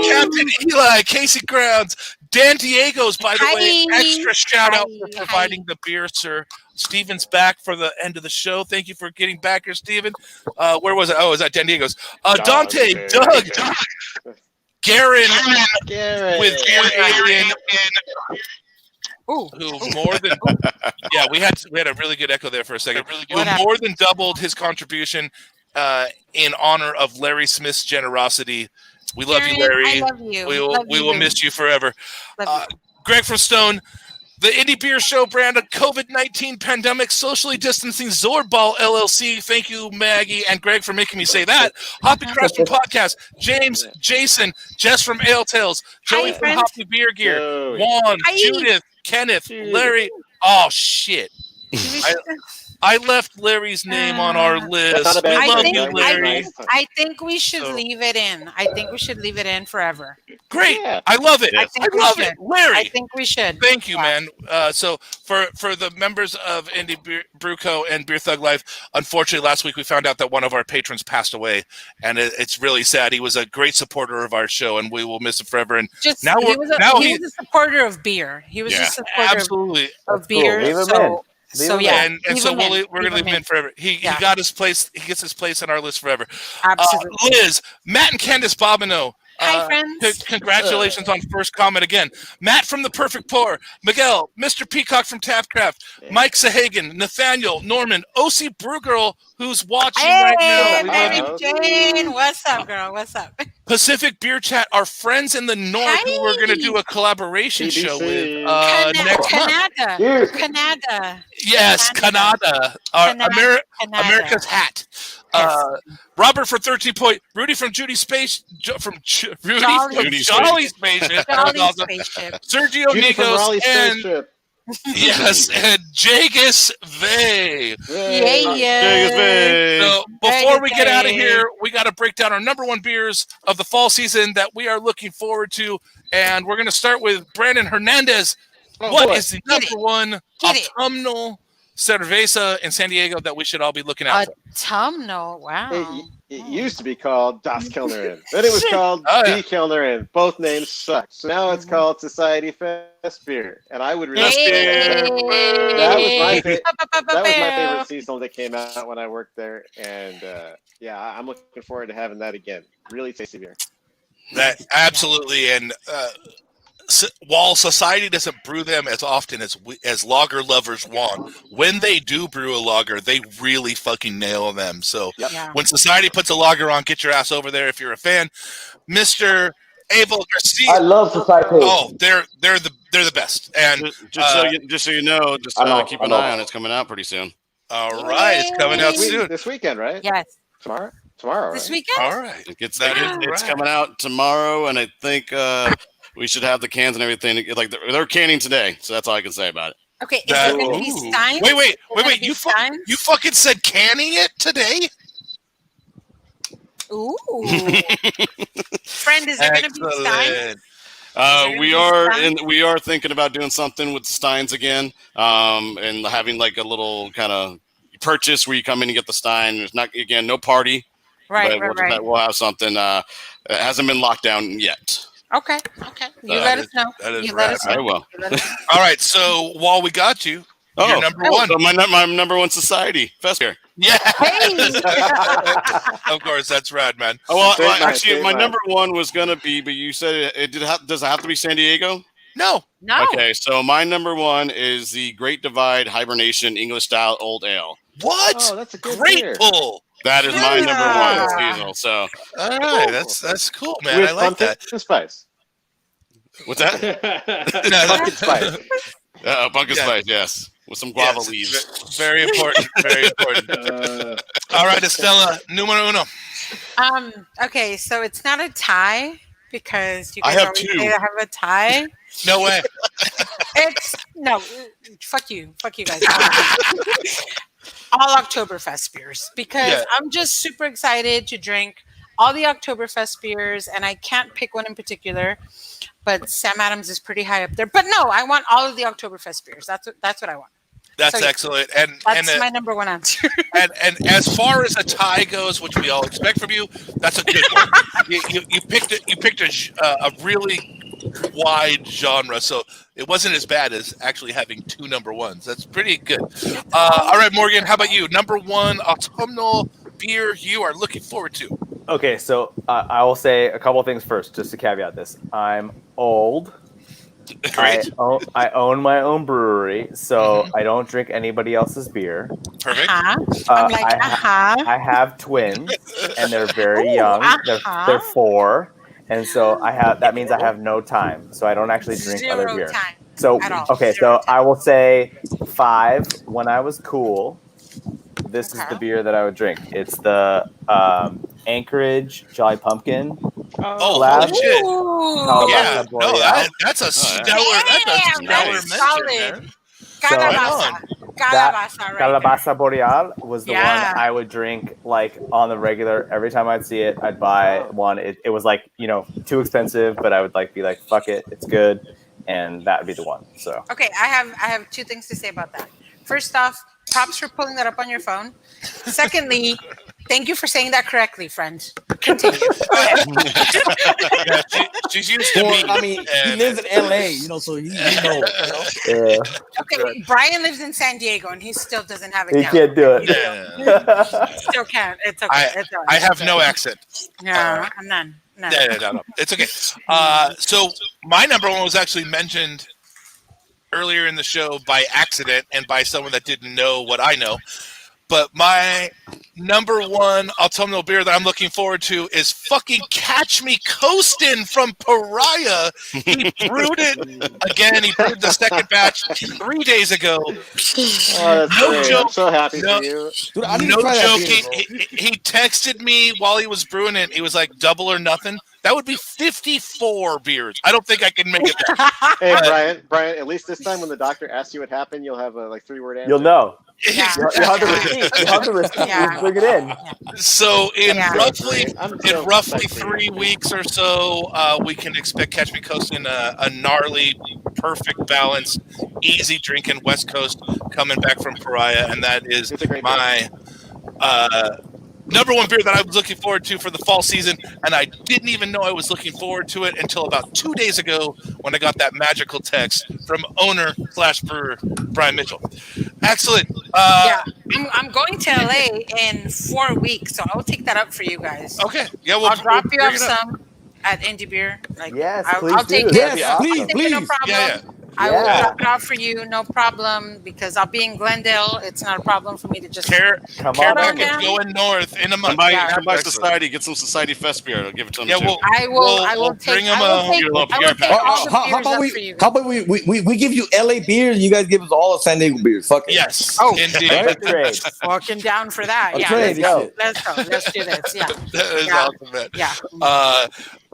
Captain Eli, Casey Grounds, Dan Diego's. By the way, extra shout out for providing the beer, sir. Steven's back for the end of the show. Thank you for getting back here, Steven. Where was it? Oh, is that Dan Diego's? Dante, Doug, Garen with Beer Alien. Who more than we had a really good echo there for a second. Who more than doubled his contribution in honor of Larry Smith's generosity. We love you, Larry. I love you. We will miss you forever. Greg from Stone, the Indie Beer Show brand of COVID-19 pandemic socially distancing Zorball LLC. Thank you, Maggie and Greg, for making me say that. Hoppy Crash from Podcast, James, Jason, Jess from Ale Tales, Joey from Hoppy Beer Gear, Juan, Judith, Kenneth, Larry. Oh, shit. I left Larry's name on our list. We love you, Larry. I think we should leave it in. I think we should leave it in forever. Great. I love it. Yes. I love it. Larry. I think we should. Thank you, man. So for the members of Indie Brew Co. and Beer Thug Life, unfortunately, last week we found out that one of our patrons passed away, and it's really sad. He was a great supporter of our show, and we will miss him forever. And he was a supporter of beer. He was a supporter of beer. Leave him so, in. So yeah, and so we're going to leave him in forever. He got his place. He gets his place on our list forever. Absolutely. Liz, Matt, and Candace Bobineau. Hi, friends. Congratulations on first comment again. Matt from The Perfect Pour, Miguel, Mr. Peacock from Taftcraft, Mike Sahagan, Nathaniel, Norman, OC Brewgirl, who's watching right now. Mary Jane. What's up, girl? What's up? Pacific Beer Chat, our friends in the north who we're going to do a collaboration show with next month. Canada. Yes, Canada. America's hat. Robert for 13 Point, Rudy from Judy's Space, Jolly Spaceship, Sergio Nigos, and yes, and Jagus Vey. So before we get out of here, we got to break down our number one beers of the fall season that we are looking forward to, and we're going to start with Brandon Hernandez. What is the number one autumnal cerveza in San Diego that we should all be looking out for? Autumnal, wow. It used to be called Das Kellnerin. Then it was called Die Kellnerin. Both names suck. So now it's called Society Fest Beer. And I would really that was my favorite seasonal that came out when I worked there. And I'm looking forward to having that again. Really tasty beer. That absolutely, and while society doesn't brew them as often as lager lovers want, when they do brew a lager, they really fucking nail them. So Yeah. when society puts a lager on, get your ass over there if you're a fan. Mr. Abel Garcia. I love Society. Oh, they're the best. And Just so you know, just keep an eye on it. It's coming out pretty soon. All right, it's coming out soon. This weekend, right? Yes. Tomorrow, This right? weekend? All right. It's coming out tomorrow, and I think we should have the cans and everything. Like they're canning today, so that's all I can say about it. Okay, is it going to be Steins? Wait! You fucking said canning it today? Ooh. Friend, is it going to be Steins? We are thinking about doing something with the Steins again, and having like a little kind of purchase where you come in and get the Stein. There's no party, right. We'll have something. It hasn't been locked down yet. Okay. You let us know. You let us know. I will. All right. So while we got you, you're number one. So my number one society fest here. Yeah. Hey. Of course, that's rad, man. Well, actually, my number one was gonna be, but you said does it have to be San Diego? No. Okay, so my number one is the Great Divide Hibernation English Style Old Ale. What? Oh, that's a good great beer. pull. That is my number one seasonal. So all right, that's cool, man. With I like that. pumpkin spice. What's that? Pumpkin spice. Pumpkin spice, yes, with some guava leaves. Very important. Very important. All right, Estella, numero uno. Okay, so it's not a tie because you I guys have always two. say I have a tie. No way. Fuck you guys. All Oktoberfest beers because I'm just super excited to drink all the Oktoberfest beers, and I can't pick one in particular, but Sam Adams is pretty high up there. But no, I want all of the Oktoberfest beers. That's what I want. That's excellent, and that's my number one answer. and as far as a tie goes, which we all expect from you, that's a good one. you picked a really wide genre, so it wasn't as bad as actually having two number ones. That's pretty good. All right, Morgan, how about you? Number one autumnal beer you are looking forward to? Okay, so I will say a couple things first, just to caveat this. I'm old. Great. I own my own brewery, so I don't drink anybody else's beer. Perfect. I'm like, I have twins, and they're very young. They're 4. And so that means I have no time. So I don't actually drink other beer. Time so at all. okay, so I will say 5 when I was cool. This is the beer that I would drink. It's the Anchorage Jolly Pumpkin. Oh, holy shit. Yeah, no, that's a stellar mention, man. Calabaza Boreal was the one I would drink like on the regular. Every time I'd see it, I'd buy one. It was like, too expensive, but I would be like, fuck it, it's good. And that would be the one. So okay, I have 2 things to say about that. First off, props for pulling that up on your phone. Secondly, thank you for saying that correctly, friend. Continue. She's used to me. I mean, he lives in LA, so he knows. Okay, Brian lives in San Diego, and he still doesn't have it he down. can't do it. Still can't. It's okay. I have no accent. No, none. No. It's okay. So my number one was actually mentioned earlier in the show by accident and by someone that didn't know what I know. But my number one autumnal beer that I'm looking forward to is fucking Catch Me Coastin' from Pariah. He brewed it again. He brewed the second batch 3 days ago. Oh, that's No great. joke. I'm so happy for you. Dude, I need No to try that joke. beer, He texted me while he was brewing it. He was like, double or nothing. That would be 54 beers. I don't think I can make it there. Hey, Brian, at least this time when the doctor asks you what happened, you'll have a 3-word answer. You'll know. Yeah. You'll have the receipt. You'll have the receipt. Yeah. You bring it in. So in roughly like 3 weeks or so, we can expect Catch Me Coastin', a gnarly, perfect balance, easy drinking West Coast coming back from Pariah, and that is my number one beer that I was looking forward to for the fall season, and I didn't even know I was looking forward to it until about 2 days ago when I got that magical text from owner/brewer Brian Mitchell. Excellent. I'm going to LA in 4 weeks, so I'll take that up for you guys. Okay. Yeah, I'll drop you off some. at Indie Beer? Like, Yes, I'll please take do. it. That'd be Yes, I'll please, take it, no please. problem. Yeah, I will Yeah. drop it off for you, no problem, because I'll be in Glendale. It's not a problem for me to just Care Come care on down. package going north in a Come month. by, Yeah. come by Excellent. Society, get some Society Fest beer. I'll give it to them Yeah, too. we'll I will. I will we'll take. bring them I will take. Give a little I will beer take pack. all the how beers about up we? for you. How about we give you LA beers? You guys give us all the San Diego beers. Fuck it. yes, Oh. indeed. Right? Trade. Fucking down for that. A Yeah, trade let's and go. shit. Let's go. Let's do this. Yeah, That is Yeah. awesome, man. yeah.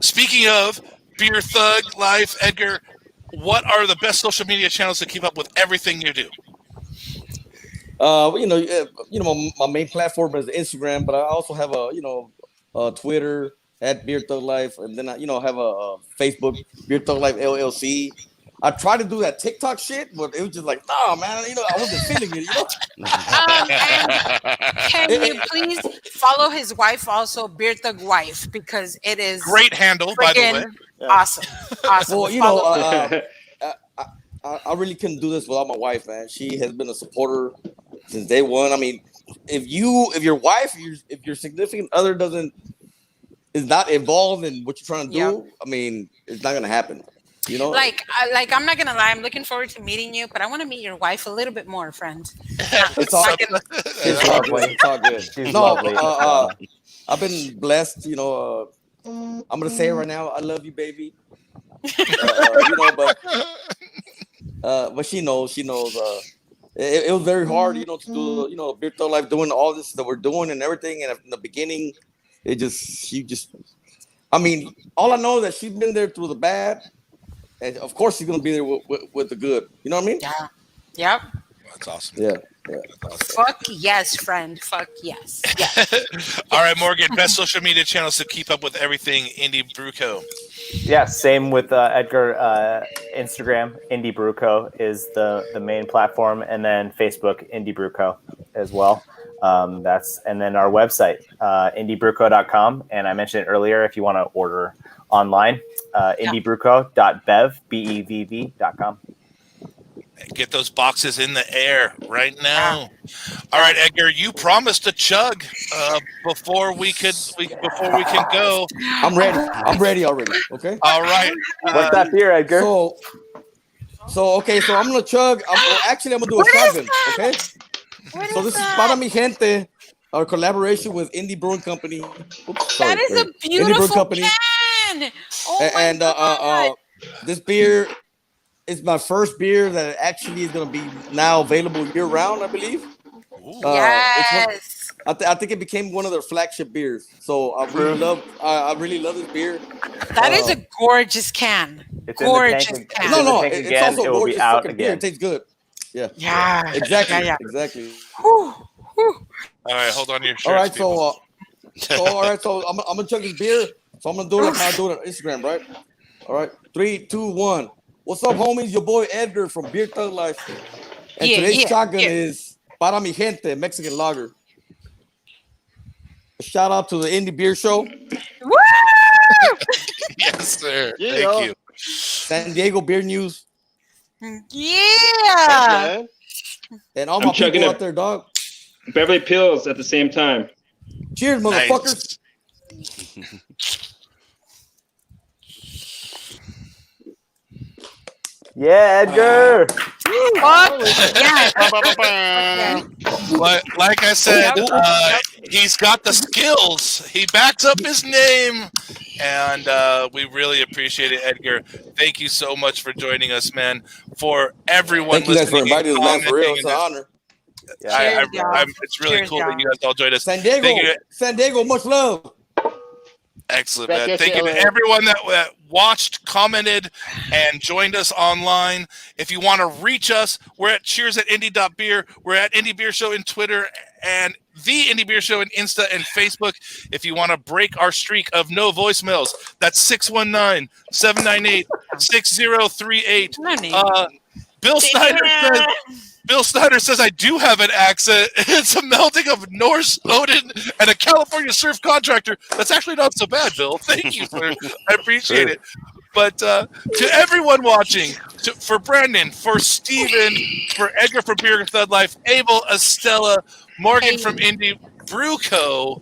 Speaking of Beer Thug Life, Edgar, what are the best social media channels to keep up with everything you do? My main platform is Instagram, but I also have Twitter at Beer Thug Life, and then I have a Facebook Beer Thug Life LLC. I tried to do that TikTok shit, but it was just like, nah, man, I wasn't feeling it, And can you please follow his wife also, Beer Thug Wife, because it is Great handle, by the way. friggin' awesome. Awesome. Well, Follow- I really couldn't do this without my wife, man. She has been a supporter since day one. I mean, if your wife, if your significant other is not involved in what you're trying to do, Yeah. I mean, it's not gonna happen. like I'm not gonna lie, I'm looking forward to meeting you, but I want to meet your wife a little bit more, friend. It's all, Fucking- it's all good. It's all good. She's No, lovely. I've been blessed. I'm gonna say it right now. I love you, baby. But she knows. She knows. It was very hard, to do, Beer Thug Life, doing all this that we're doing and everything. And in the beginning, I mean, all I know is that she's been there through the bad, and of course she's gonna be there with the good. You know what I mean? Yeah. Yep. That's awesome. Yeah. Fuck yes, friend. Fuck yes. Yeah. All right, Morgan, best social media channels to keep up with everything Indie Brew Co. Yeah, same with Edgar. Instagram, Indie Brew Co. is the main platform, and then Facebook, Indie Brew Co. as well. And then our website, indiebrewco.com. And I mentioned it earlier, if you want to order online, indiebrewco.bev, BEVV.com. Get those boxes in the air right now. All right, Edgar, you promised a chug before we can go. I'm ready already. Okay. All right. What's that beer, Edgar? So I'm gonna chug. I'm gonna do a shotgun. Okay. So this is Para Mi Gente, our collaboration with Indie Brewing Company. That is a beautiful can. Oh my God. This beer is my first beer that actually is going to be now available year round, I believe. Yes. I think it became one of their flagship beers. So I really love this beer. That is a gorgeous can. It's Gorgeous in the tank. can. It's in the No, tank it's again. also It will gorgeous be out fucking beer. again. It tastes good. Yeah. Yeah. Exactly. Yeah. Exactly. Whew. Whew. All right, hold on to your shirts. All right, people. so I'm gonna chug this beer. So I'm gonna do it like how I do it on Instagram, right? All right, 3, 2, 1. What's up, homies? Your boy Edgar from Beer Thug Life, and today's shotgun is Para Mi Gente Mexican Lager. A shout out to the Indie Beer Show, Woo! Yes, sir. Yeah. Thank you. San Diego Beer News, Yeah. Man. and all I'm my chugging people a- out there, dog. Beverly Pills at the same time. Cheers, motherfuckers. Nice. Yeah, Edgar. Fuck yeah. Like I said, he's got the skills. He backs up his name, and we really appreciate it, Edgar. Thank you so much for joining us, man. For everyone Thank you guys for listening and inviting us, man. For real, commenting it's an honor. Cheers, y'all. it's really Cheers, cool that y'all. you guys all joined us. San Thank you. Diego, much love. Excellent, Back man. at Thank you, you to LA. everyone that watched, commented, and joined us online. If you want to reach us, we're at cheers@indie.beer. We're at Indie Beer Show in Twitter and the Indie Beer Show in Insta and Facebook. If you want to break our streak of no voicemails, that's 619-798-6038. Bill Snyder says I do have an accent. It's a melding of Norse, Odin, and a California surf contractor. That's actually not so bad, Bill. Thank you, sir. I appreciate it. But to everyone watching, for Brandon, for Steven, for Edgar from Beer Thug Life, Abel, Estella, Morgan from Indie Brew Co.,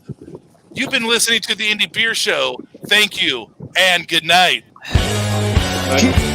you've been listening to the Indie Beer Show. Thank you. and good night. Bye.